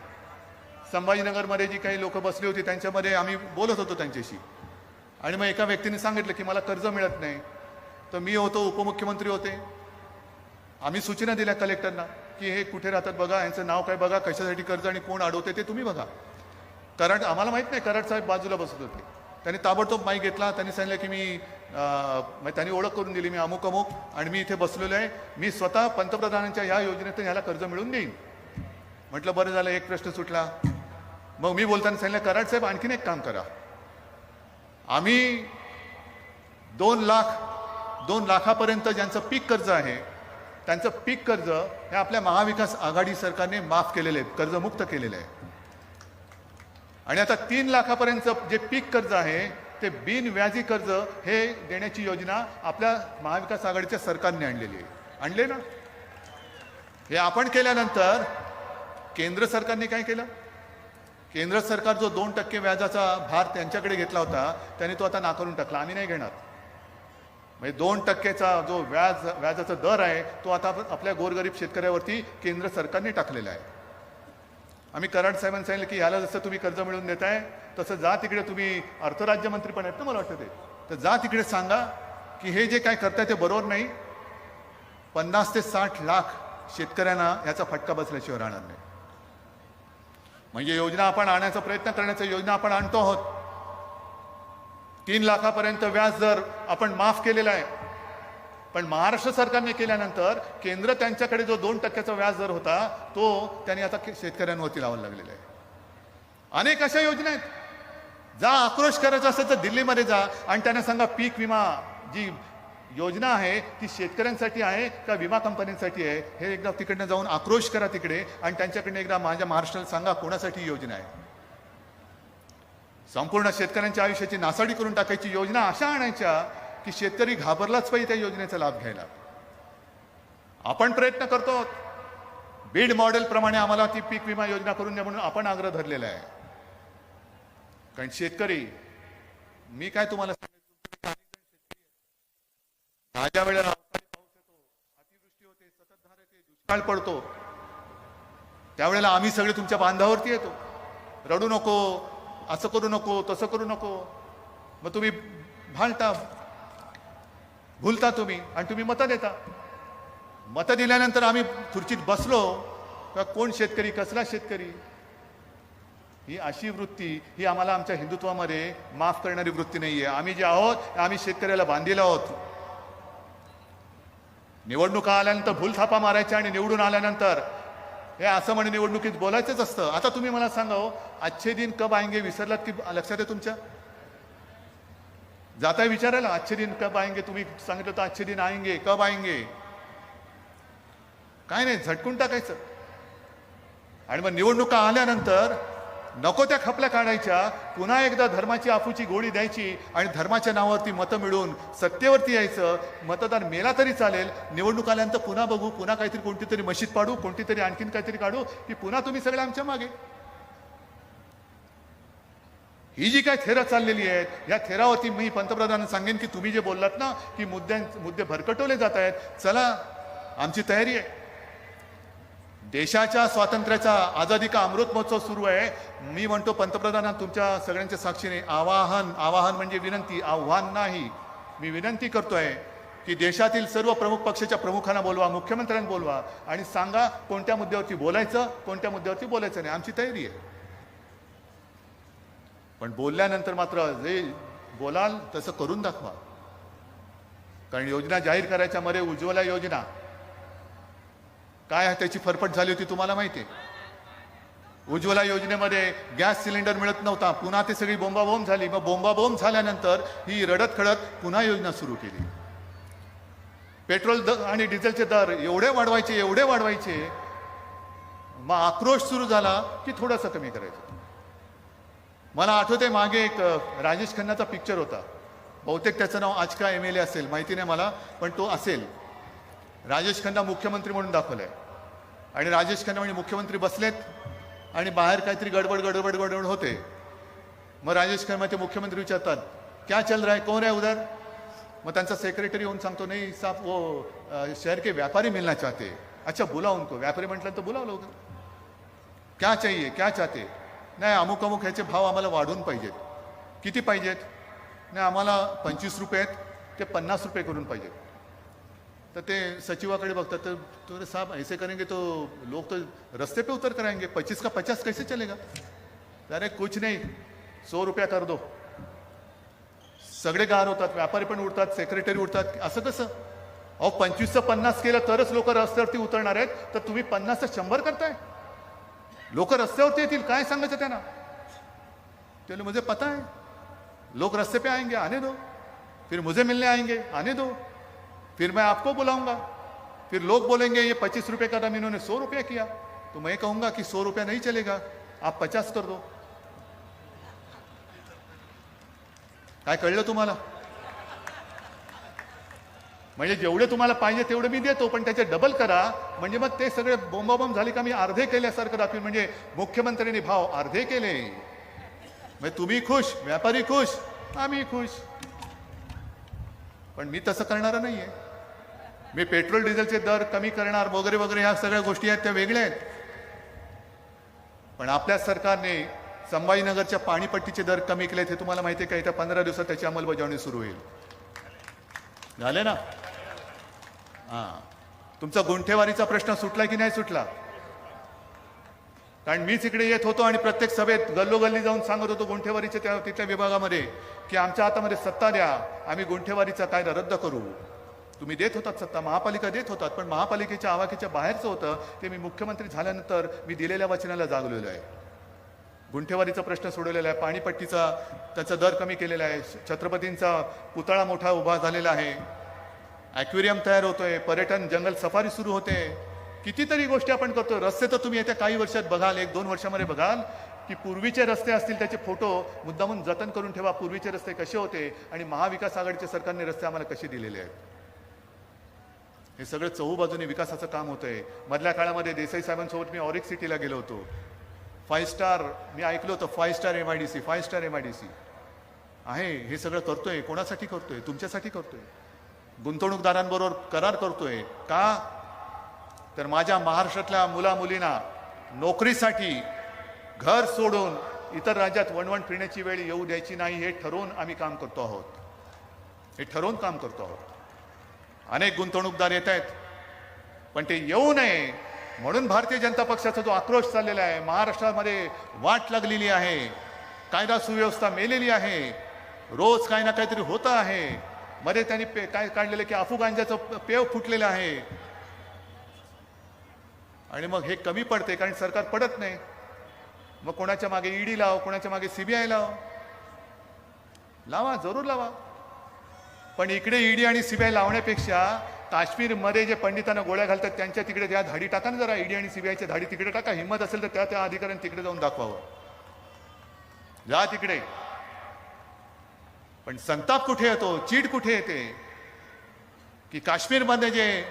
संभाजीनगरमध्ये जी काही लोक बसली होती त्यांच्यामध्ये आम्ही बोलत होतो त्यांच्याशी. आणि मग एका व्यक्तीने सांगितलं की मला कर्ज मिळत नाही. तर मी होतो, उपमुख्यमंत्री होते, आम्ही सूचना दिल्या कलेक्टरना की हे कुठे राहतात बघा, यांचं नाव काय बघा, कशासाठी कर्ज आणि कोण अडवते ते तुम्ही बघा. कराड आम्हाला माहित नाही, कराड साहेब बाजूला बसत होते. त्यांनी ताबडतोब माईक घेतला, त्यांनी सांगितलं की त्यांनी ओळख करून दिली, मी अमुक अमुक आणि मी इथे बसलेलो आहे, मी स्वतः पंतप्रधानांच्या ह्या योजनेतून ह्याला कर्ज मिळवून देईन. म्हटलं बरं झालं, एक प्रश्न सुटला. मग मी बोलताना सांगितलं कराड साहेब आणखीन एक काम करा, आम्ही 2 लाखापर्यंत ज्यांचं पीक कर्ज आहे त्यांचं पीक कर्ज हे आपल्या महाविकास आघाडी सरकारने माफ केलेले आहे, कर्जमुक्त केलेलं आहे. आणि आता 3 लाखापर्यंत जे पीक कर्ज आहे ते बिनव्याजी कर्ज हे देण्याची योजना आपल्या महाविकास आघाडीच्या सरकारने आणलेली आहे. आणले ना. हे आपण केल्यानंतर केंद्र सरकारने काय केलं, केंद्र सरकार जो 2% व्याजाचा भार त्यांच्याकडे घेतला होता त्याने तो आता नाकारून टाकला, आम्ही नाही घेणार. म्हणजे 2%चा जो व्याजाचा दर आहे तो आता आपल्या गोरगरीब शेतकऱ्यावरती केंद्र सरकारने टाकलेला आहे. आम्ही कराड साहेबांनी सांगितलं की याला जसं तुम्ही कर्ज मिळवून देताय तसं जा तिकडे, तुम्ही अर्थराज्यमंत्री पण आहेत ना मला वाटतं ते, तर जा तिकडे सांगा की हे जे काय करताय ते बरोबर नाही. 50 ते 60 लाख शेतकऱ्यांना याचा फटका बसल्याशिवाय राहणार नाही. म्हणजे योजना आपण आणण्याचा प्रयत्न करण्याचा योजना आपण आणतो आहोत. 3 लाखापर्यंत व्याज दर आपण माफ केलेला आहे. पण महाराष्ट्र सरकारने केल्यानंतर केंद्र त्यांच्याकडे जो 2%चा व्याज दर होता तो त्यांनी आता शेतकऱ्यांवरती लावायला लागलेला आहे. अनेक अशा योजना आहेत. जा आक्रोश करायचा असेल तर दिल्लीमध्ये जा आणि त्यांना सांगा पीक विमा जी योजना आहे ती शेतकऱ्यांसाठी आहे का विमा कंपन्यांसाठी आहे, हे एकदा तिकडनं जाऊन आक्रोश करा तिकडे आणि त्यांच्याकडनं एकदा माझ्या महाराष्ट्राला सांगा कोणासाठी ही योजना आहे. संपूर्ण शेतकऱ्यांच्या आयुष्याची नासाडी करून टाकायची योजना अशा आणायच्या की शेतकरी घाबरलाच पाहिजे त्या योजनेचा लाभ घ्यायला. आपण प्रयत्न करतो. बीड मॉडेल प्रमाणे आम्हाला ती पीक विमा योजना करून द्या म्हणून आपण आग्रह धरलेला आहे. कारण शेतकरी, मी काय तुम्हाला माझ्या वेळेला अवकाळी पाऊस येतो, अतिवृष्टी होते, संततधार येते, दुष्काळ पडतो, त्यावेळेला आम्ही सगळे तुमच्या बांधावरती येतो. रडू नको, असं करू नको, तसं करू नको. मग तुम्ही भांडता, भूलता तुम्ही आणि तुम्ही मतं देता. मतं दिल्यानंतर आम्ही खुर्चीत बसलो का कोण शेतकरी, कसला शेतकरी, ही अशी वृत्ती ही आम्हाला आमच्या हिंदुत्वामध्ये माफ करणारी वृत्ती नाहीये. आम्ही जे आहोत आम्ही शेतकऱ्याला बांधलेलो आहोत. निवडणुका आल्यानंतर भूलथापा मारायच्या आणि निवडून आल्यानंतर हे असं म्हणे निवडणुकीत बोलायचंच असतं. आता तुम्ही मला सांगा हो, अच्छे दिन कब आएंगे विसरलात की लक्षात आहे तुमच्या? जाताय विचारायला अच्छे दिन कब आएंगे, तुम्ही सांगितलं तर अच्छे दिन आएंगे, कब आएंगे, काय नाही झटकून टाकायचं. आणि मग निवडणुका आल्यानंतर नको त्या खपल्या काढायच्या, पुन्हा एकदा धर्माची आफूची गोळी द्यायची आणि धर्माच्या नावावरती मतं मिळवून सत्तेवरती यायचं. मतदार मेला तरी चालेल, निवडणूक आल्यानंतर पुन्हा बघू, पुन्हा काहीतरी कोणती तरी मशीद पाडू, कोणती तरी आणखीन काहीतरी काढू की पुन्हा तुम्ही सगळे आमच्या मागे. ही जी काय थेरं चाललेली आहेत या थेरावरती मी पंतप्रधानांना सांगेन की तुम्ही जे बोललात ना की मुद्दे भरकटवले जात आहेत, चला आमची तयारी आहे. देशाच्या स्वातंत्र्याचा आझादी का अमृत महोत्सव सुरू आहे. मी म्हणतो पंतप्रधानांना तुमच्या सगळ्यांच्या साक्षीने आवाहन म्हणजे विनंती, आव्हान नाही, मी विनंती करतोय की देशातील सर्व प्रमुख पक्षाच्या प्रमुखांना बोलवा, मुख्यमंत्र्यांना बोलवा आणि सांगा कोणत्या मुद्द्यावरती बोलायचं, कोणत्या मुद्द्यावरती बोलायचं नाही. आमची तयारी आहे. पण बोलल्यानंतर मात्र जे बोलाल तसं करून दाखवा. कारण योजना जाहीर करायच्या मध्ये उज्ज्वला योजना काय आहे त्याची फरफट झाली होती तुम्हाला माहिती आहे. उज्ज्वला योजनेमध्ये गॅस सिलेंडर मिळत नव्हता, पुन्हा ते सगळी बोंबाबोंब झाली. मग बोंबाबोंब झाल्यानंतर ही रडत खडत पुन्हा योजना सुरू केली. पेट्रोल आणि डिझेलचे दर एवढे वाढवायचे, मग आक्रोश सुरू झाला की थोडंसं कमी करायचं. मला आठवते मागे एक राजेश खन्नाचा पिक्चर होता, बहुतेक त्याचं नाव आजका MLA असेल, माहिती नाही मला, पण तो असेल. राजेश खन्ना मुख्यमंत्री म्हणून दाखवलंय आणि राजेश खन्ना म्हणजे मुख्यमंत्री बसलेत आणि बाहेर काहीतरी गडबड होते. मग राजेश खन्ना ते मुख्यमंत्री विचारतात, क्या चल रहा है, कौन है उधर? मग त्यांचा सेक्रेटरी येऊन सांगतो, नाही साहब वो शहर के व्यापारी मिलना चाहते. अच्छा बुलाओ उनको. व्यापारी म्हटलं तर बोलावं लवकर. क्या चाहिए, क्या चाहते? नाही अमुक ह्याचे भाव आम्हाला वाढवून पाहिजेत. किती पाहिजेत? नाही आम्हाला 25 रुपये आहेत, ते 50 रुपये करून पाहिजेत. तर ते सचिवाकडे बघतात, तर साहब ऐसे करेंगे तो लोग तो रस्ते पे उतर कर आएंगे, 25 का 50 कैसे चलेगा? अरे कुछ नहीं, 100 रुपया कर दो. सगळे गार होतात, व्यापारी पण उठतात, सेक्रेटरी उठतात. असं कसं? अहो 25चं 50 केलं तरच लोक रस्त्यावरती उतरणार आहेत, तर तुम्ही 50चं 100 करताय. लोक रस्त्यावरती येतील, काय सांगायचं त्यांना? चलो मुझे पता है, लोग रस्ते पे आएंगे, आने दो. फिर मुझे मिलने आएंगे, आने दो. फिर मैं आपको बुलाऊंगा. फिर लोग बोलेंगे ये 25 रुपए का दाम इन्होंने 100 रुपया किया, तो मैं कहूंगा कि 100 रुपया नहीं चलेगा, आप 50 कर दो. काय कळलं तुम्हाला? म्हणजे जेवढे तुम्हाला पाहिजे तेवढे मी देतो, पण त्याचे डबल करा. म्हणजे मग ते सगळे बोंबाबोंब झाले का मी अर्धे केल्यासारखं दाखवीन. म्हणजे मुख्यमंत्र्यांनी भाव अर्धे केले, म्हणजे तुम्ही खुश, व्यापारी खुश, आम्ही खुश. पण मी तसं करणार नाहीये. मी पेट्रोल डिझेलचे दर कमी करणार वगैरे ह्या सगळ्या गोष्टी आहेत त्या वेगळ्या आहेत. पण आपल्या सरकारने संभाजीनगरच्या पाणीपट्टीचे दर कमी केलेत, हे तुम्हाला माहिती आहे का? येत्या 15 दिवसात त्याची अंमलबजावणी सुरू होईल. झाले ना? तुमचा गुंठेवारीचा प्रश्न सुटला की नाही सुटला? कारण मीच इकडे येत होतो आणि प्रत्येक सभेत गल्लोगल्ली जाऊन सांगत होतो गुंठेवारीच्या तिथल्या विभागामध्ये की आमच्या हातामध्ये सत्ता द्या, आम्ही गुंठेवारीचा कायदा रद्द करू. तुम्ही देत होतात सत्ता, महापालिका देत होतात, पण महापालिकेच्या आवाक्याच्या बाहेरचं होतं ते मी मुख्यमंत्री झाल्यानंतर मी दिलेल्या वचनाला जागलेलो आहे. गुंठेवारीचा प्रश्न सोडवलेला आहे, पाणीपट्टीचा त्याचा दर कमी केलेला आहे, छत्रपतींचा पुतळा मोठा उभा झालेला आहे, ॲक्वेरियम तयार होतोय, पर्यटन जंगल सफारी सुरू होते, कितीतरी गोष्टी आपण करतो. रस्ते तर तुम्ही येत्या काही वर्षात बघाल, 1-2 वर्षामध्ये बघाल की पूर्वीचे रस्ते असतील त्याचे फोटो मुद्दामून जतन करून ठेवा, पूर्वीचे रस्ते कसे होते आणि महाविकास आघाडीच्या सरकारने रस्ते आम्हाला कसे दिलेले आहेत. हे सगळं चहूबाजूने विकासाचं काम होतंय. मधल्या काळामध्ये देसाई साहेबांसोबत मी ऑरिक सिटीला गेलो होतो. 5 स्टार मी ऐकलं होतं, 5 स्टार MIDC, 5 स्टार MIDC आहे. हे सगळं करतोय, कोणासाठी करतोय? तुमच्यासाठी करतोय. गुंतवणूकदारांबरोबर करार करतोय का? तर माझ्या महाराष्ट्रातल्या मुला-मुलींना नोकरीसाठी घर सोडून इतर राज्यात वणवण फिरण्याची वेळ येऊ द्यायची नाही, हे ठरवून आम्ही काम करतो आहोत. हे ठरवून काम करतो आहोत. अनेक गुंतवणूकदार येत आहेत, पण ते येऊ नये म्हणून भारतीय जनता पक्षाचा जो आक्रोश चाललेला आहे, महाराष्ट्रामध्ये वाट लागलेली आहे, कायदा सुव्यवस्था मेलेली आहे, रोज काही ना काहीतरी होतं आहे. मध्ये त्यांनी काय काढलेलं की अफू-गांजाचं पेव फुटलेलं आहे आणि मग हे कमी पडते कारण सरकार पडत नाही. मग कोणाच्या मागे ED लाव, कोणाच्या मागे CBI लावा, जरूर लावा. पण इकडे ED आणि CBI लावण्यापेक्षा काश्मीरमध्ये जे पंडितांना गोळ्या घालतात त्यांच्या तिकडे त्या धाडी टाका ना जरा. ED आणि CBIच्या धाडी तिकडे टाका. हिंमत असेल तर त्या अधिकाऱ्यांनी तिकडे जाऊन दाखवावं. जा तिकडे. पण संताप कुठे येतो, चीड कुठे येते की काश्मीरमध्ये जे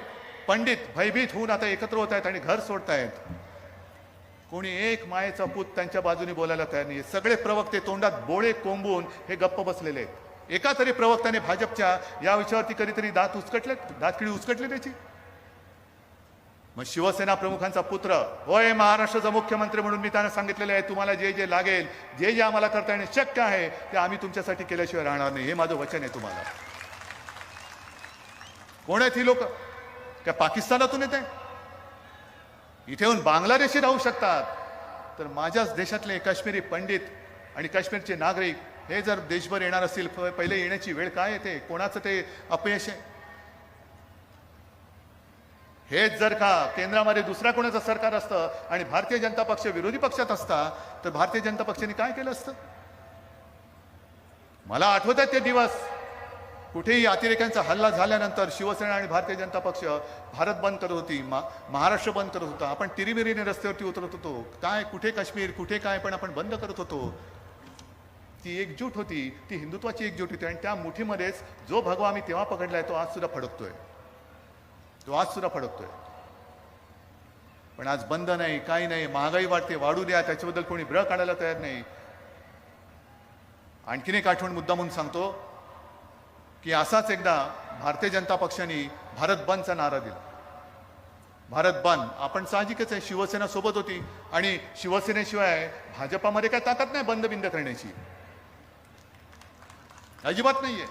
पंडित भयभीत होऊन आता एकत्र होत आहेत आणि घर सोडतायत, कोणी एक मायेचा पूत त्यांच्या बाजूने बोलायला तयार नाही. सगळे प्रवक्ते तोंडात बोळे कोंबून हे गप्प बसलेले आहेत. एका तरी प्रवक्त्याने भाजपच्या या विषयावरती कधीतरी दातखिळी उचकटली त्याची? मग शिवसेना प्रमुखांचा पुत्र होय महाराष्ट्राचा मुख्यमंत्री म्हणून मी त्यांना सांगितलेलं आहे, तुम्हाला जे जे लागेल, जे जे आम्हाला करता येणे शक्य आहे ते आम्ही तुमच्यासाठी केल्याशिवाय राहणार नाही, हे माझं वचन आहे तुम्हाला. कोण आहेत ही लोक? त्या पाकिस्तानातून येत आहे? इथे येऊन बांगलादेशी राहू शकतात, तर माझ्याच देशातले काश्मीरी पंडित आणि काश्मीरचे नागरिक हे जर देशभर येणार असतील, पहिले येण्याची वेळ काय येते? कोणाचं ते अपयश आहे? हेच जर का केंद्रामध्ये दुसऱ्या कोणाचं सरकार असतं आणि भारतीय जनता पक्ष विरोधी पक्षात असता, तर भारतीय जनता पक्षाने काय केलं असतं? मला आठवत आहे ते दिवस, कुठेही अतिरेक्यांचा हल्ला झाल्यानंतर शिवसेना आणि भारतीय जनता पक्ष भारत बंद करत होती, महाराष्ट्र बंद करत होता, आपण तिरीमिरीने रस्त्यावरती उतरत होतो. काय कुठे काश्मीर, कुठे काय, पण आपण बंद करत होतो. ती एकजूट होती, ती हिंदुत्वाची एकजूट होती, आणि त्या मुठीमध्येच जो भगवा आम्ही तेव्हा पकडलाय तो आज सुद्धा फडकतोय, पण आज बंद नाही, काही नाही. महागाई वाढते, वाढू द्या, त्याच्याबद्दल कोणी ब्र काढायला तयार नाही. आणखीन एक आठवण मुद्दा म्हणून सांगतो की असाच एकदा भारतीय जनता पक्षाने भारत बंदचा नारा दिला. भारत बंद, आपण साहजिकच आहे, शिवसेना सोबत होती आणि शिवसेनेशिवाय भाजपामध्ये काय ताकद नाही बंद बिंद करण्याची, अजिबात नाहीये.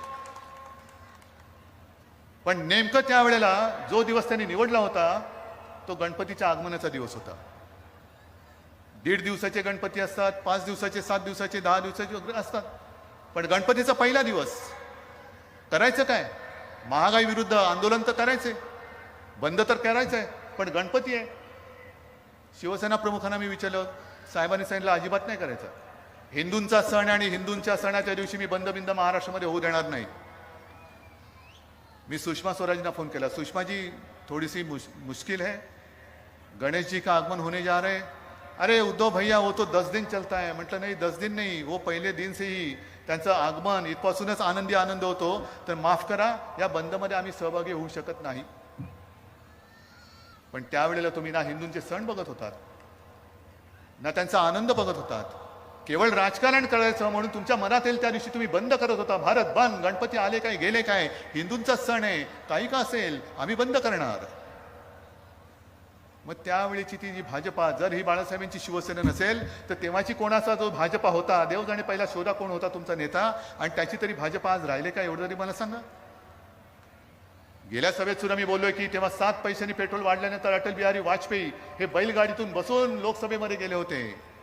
पण नेमकं त्यावेळेला जो दिवस त्यांनी निवडला होता तो गणपतीच्या आगमनाचा दिवस होता. 1.5 दिवसाचे गणपती असतात, 5 दिवसाचे, 7 दिवसाचे, 10 दिवसाचे वगैरे असतात, पण गणपतीचा पहिला दिवस करायचं काय? महागाई विरुद्ध आंदोलन तर करायचंय, बंद तर करायचंय, पण गणपती आहे. शिवसेना प्रमुखांना मी विचारलं, साहेबांनी सांगितलं अजिबात नाही करायचं. हिंदूंचा सण आणि हिंदूंच्या सणाच्या दिवशी मी बंद बिंद महाराष्ट्रामध्ये होऊ देणार नाही. मी सुषमा स्वराजना फोन केला, सुषमा जी थोड़ी मुश्किल है, गणेश जी का आगमन होने जा रहे हैं. अरे उद्धव भैया वो तो 10 दिन चलता है. म्हटलं नाही, 10 दिन नहीं, वो पहिले दिन से ही त्यांचं आगमन इथपासूनच आनंदी आनंद होतो, तर माफ करा, या बंदमध्ये आम्ही सहभागी होऊ शकत नाही. पण त्यावेळेला तुम्ही ना हिंदूंचे सण बघत होतात, ना त्यांचा आनंद बघत होतात, केवळ राजकारण करायचं म्हणून तुमच्या मनात येईल त्या दिवशी तुम्ही बंद करत होता. भारत बंद, गणपती आले काय गेले काय, हिंदूंचा सण आहे, काही का असेल आम्ही बंद करणार. मग त्यावेळीची ती जी भाजपा, जर ही बाळासाहेबांची शिवसेना नसेल तर तेव्हाची कोणाचा जो भाजपा होता, देव जाणे पहिला शोधा कोण होता तुमचा नेता, आणि त्याची तरी भाजपा आज राहिले का, एवढं तरी मला सांगा. गेल्या सभेत सुद्धा मी बोललोय की तेव्हा 7 पैशांनी पेट्रोल वाढल्यानंतर अटल बिहारी वाजपेयी हे बैलगाडीतून बसून लोकसभेमध्ये गेले होते.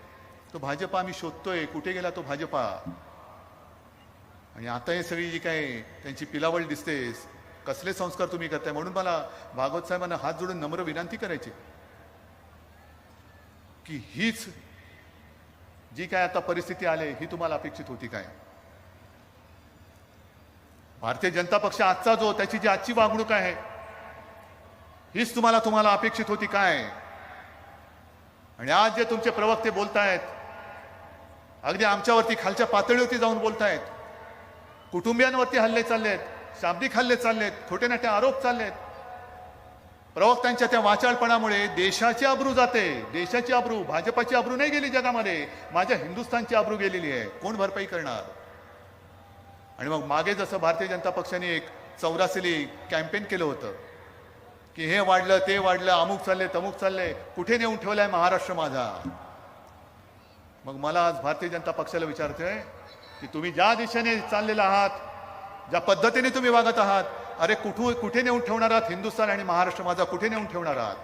तो भाजपा आम्ही शोधतोय, कुठे गेला तो भाजपा? आणि आता हे सगळी जी काय त्यांची पिलावळ दिसते, कसले संस्कार तुम्ही करताय. म्हणून मला भागवत साहेबांना हात जोडून नम्र विनंती करायची की हीच जी काय आता परिस्थिती आली ही तुम्हाला अपेक्षित होती काय? भारतीय जनता पक्ष आजचा जो, त्याची जी आजची वागणूक आहे हीच तुम्हाला अपेक्षित होती काय? आणि आज जे तुमचे प्रवक्ते बोलतायत, अगदी आमच्यावरती खालच्या पातळीवरती जाऊन बोलतायत, कुटुंबियांवरती हल्ले चाललेत, शाब्दिक हल्ले चाललेत, खोटे नाटे आरोप चाललेत. प्रवक्त्यांच्या त्या वाचाळपणामुळे देशाची अब्रू जाते, देशाची अब्रू, भाजपाची अब्रू नाही गेली जगामध्ये, माझ्या हिंदुस्थानची अब्रू गेलेली आहे. कोण भरपाई करणार? आणि मग मागे जसं भारतीय जनता पक्षाने एक 84 कॅम्पेन केलं होतं की हे वाढलं, ते वाढलं, अमुक चालले, तमुक चालले, कुठे नेऊन ठेवलाय महाराष्ट्र माझा? मग मला आज भारतीय जनता पक्षाला विचारतोय की तुम्ही ज्या दिशेने चाललेला आहात, ज्या पद्धतीने तुम्ही वागत आहात, अरे कुठे नेऊन ठेवणार आहात हिंदुस्थान आणि महाराष्ट्र माझा, कुठे नेऊन ठेवणार आहात?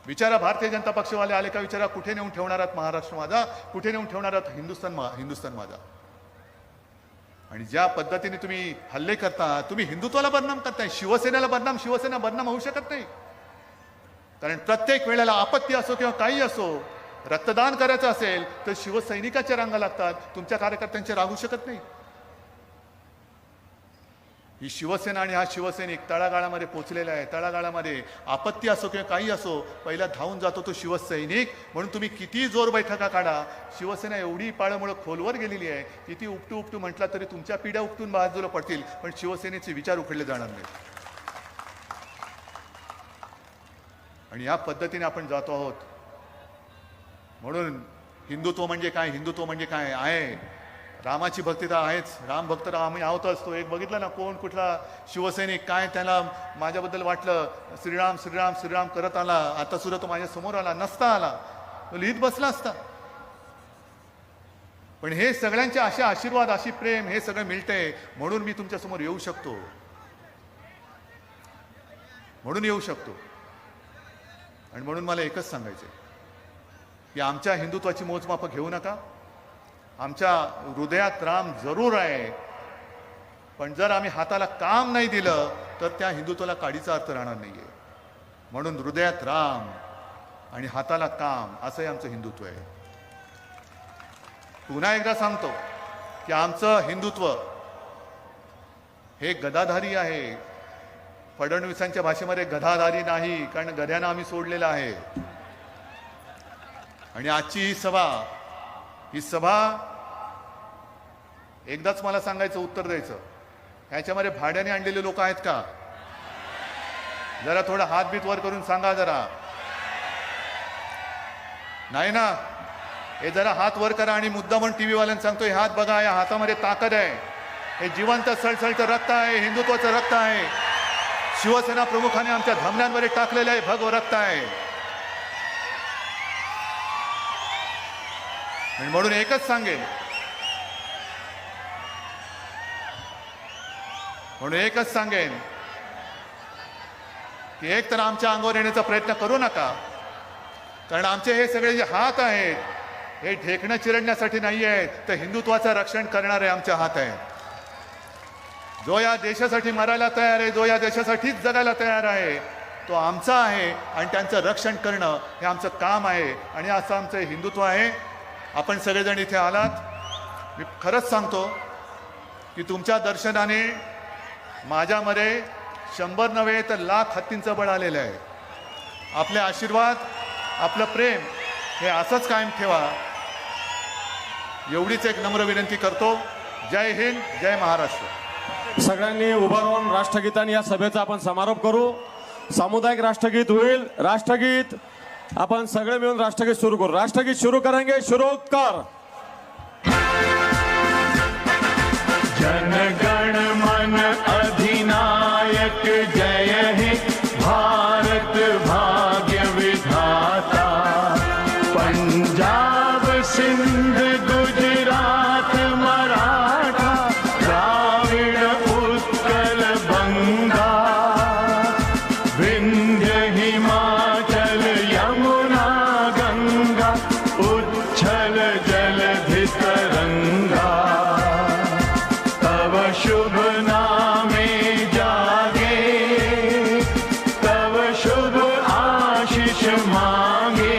विचारा, भारतीय जनता पक्षवाले आले का विचारा, कुठे नेऊन ठेवणार आहात महाराष्ट्र माझा, कुठे नेऊन ठेवणार आहात हिंदुस्थान माझा? आणि ज्या पद्धतीने तुम्ही हल्ले करता, तुम्ही हिंदुत्वाला बदनाम करताय, शिवसेनेला बदनाम, शिवसेना बदनाम होऊ शकत नाही. कारण प्रत्येक वेळेला आपत्ती असो किंवा काही असो, रक्तदान करायचं असेल तर शिवसैनिकाच्या रांगा लागतात, तुमच्या कार्यकर्त्यांचे राहू शकत नाही. ही शिवसेना आणि हा शिवसैनिक तळागाळामध्ये पोहोचलेला आहे. तळागाळामध्ये आपत्ती असो किंवा काही असो, पहिला धावून जातो तो शिवसैनिक. म्हणून तुम्ही किती जोर बैठका काढा, शिवसेना एवढी पाळमुळं खोलवर गेलेली आहे, किती उपटू म्हटला तरी तुमच्या पिढ्या उपटून बाजूला पडतील, पण शिवसेनेचे विचार उखडले जाणार नाहीत. आणि या पद्धतीने आपण जातो आहोत. म्हणून हिंदुत्व म्हणजे काय, हिंदुत्व म्हणजे काय आहे, रामाची भक्ती तर आहेच, राम भक्त तर आम्ही आहोतच. तो एक बघितला ना, कोण कुठला शिवसैनिक काय त्याला माझ्याबद्दल वाटलं, श्रीराम श्रीराम श्रीराम करत आला, आता सुद्धा तो माझ्या समोर आला नसता आला, तो लिहित बसला असता. पण हे सगळ्यांचे असे आशीर्वाद, अशी प्रेम, हे सगळं मिळते म्हणून मी तुमच्या समोर येऊ शकतो, म्हणून येऊ शकतो. आणि म्हणून मला एकच सांगायचंय की आमच्या हिंदुत्वाची मोजमाप घेऊ नका. आमच्या हृदयात राम जरूर आहे, पण जर आम्ही हाताला काम नाही दिलं तर त्या हिंदुत्वाला काडीचा अर्थ राहणार नाहीये. म्हणून हृदयात राम आणि हाताला काम असंही आमचं हिंदुत्व आहे. पुन्हा एकदा सांगतो की आमचं हिंदुत्व हे गदाधारी आहे. फडणवीसांच्या भाषेमध्ये गदाधारी नाही, कारण गद्यानं आम्ही सोडलेलं आहे. आणि आजची ही सभा एकदाच मला सांगायचं, उत्तर द्यायचं, ह्याच्यामध्ये भाड्याने आणलेले लोक आहेत का? जरा थोडा हातबीत वर करून सांगा जरा. नाही ना? हे जरा हात वर करा आणि मुद्दा म्हणून टीव्ही वाल्यांना सांगतो, हे हात बघा, या हातामध्ये ताकद आहे, हे जिवंत सळसळतं रक्त आहे, हिंदुत्वाचं रक्त आहे, शिवसेना प्रमुखाने आमच्या धमन्यांमध्ये टाकलेलं आहे भगव रक्त आहे. म्हणून एकच सांगेन, की एक तर आमच्या अंगावर येण्याचा प्रयत्न करू नका, कारण आमचे हे सगळे जे हात आहेत हे ढेकणं चिरडण्यासाठी नाही आहेत, तर हिंदुत्वाचं रक्षण करणारे आमचे हात आहेत. जो या देशासाठी मरायला तयार आहे, जो या देशासाठीच जगायला तयार आहे, तो आमचा आहे आणि त्यांचं रक्षण करणं हे आमचं काम आहे. आणि असं आमचं हिंदुत्व आहे. आपण सगळेजण इथे आलात, मी खरंच सांगतो की तुमच्या दर्शनाने माझ्यामध्ये 100 नव्हे तर लाख हत्तींचं बळ आलेलं आहे. आपले आशीर्वाद, आपलं प्रेम हे असंच कायम ठेवा, एवढीच एक नम्र विनंती करतो. जय हिंद, जय महाराष्ट्र. सगळ्यांनी उभं राहून राष्ट्रगीताने या सभेचा आपण समारोप करू. सामुदायिक राष्ट्रगीत होईल. राष्ट्रगीत अपन सगळे मिळून राष्ट्रगीत सुरू करू. राष्ट्रगीत शुरू करेंगे. शुरू कर. जनगण मन अधिनायक जय हे भारत भाग्य विधाता. पंजाब सिंध गुजरात मराठा द्राविड उत्कल बंगा. विंध्य हिमाचल यमुना गंगा उच्छल जलधि तरंगा. तव शुभ नामे जागे, तव शुभ आशीष मांगे.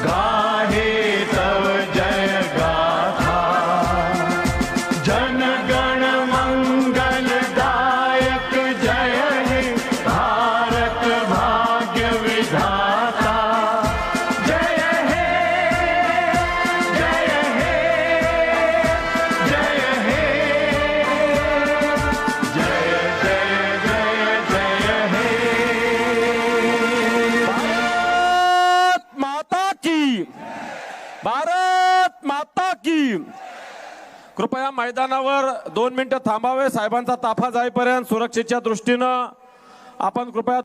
गाहे तव जय गाथा. जनगण मंगलदायक जय हे भारत भाग्य विधाता. जय हे, जय हे, जय हे, जय जय जय जय हे. भारत माता की. भारत माता की. कृपया मैदानावर 2 मिनिटं थांबावे. साहेबांचा ताफा जाईपर्यंत सुरक्षेच्या दृष्टीनं आपण कृपया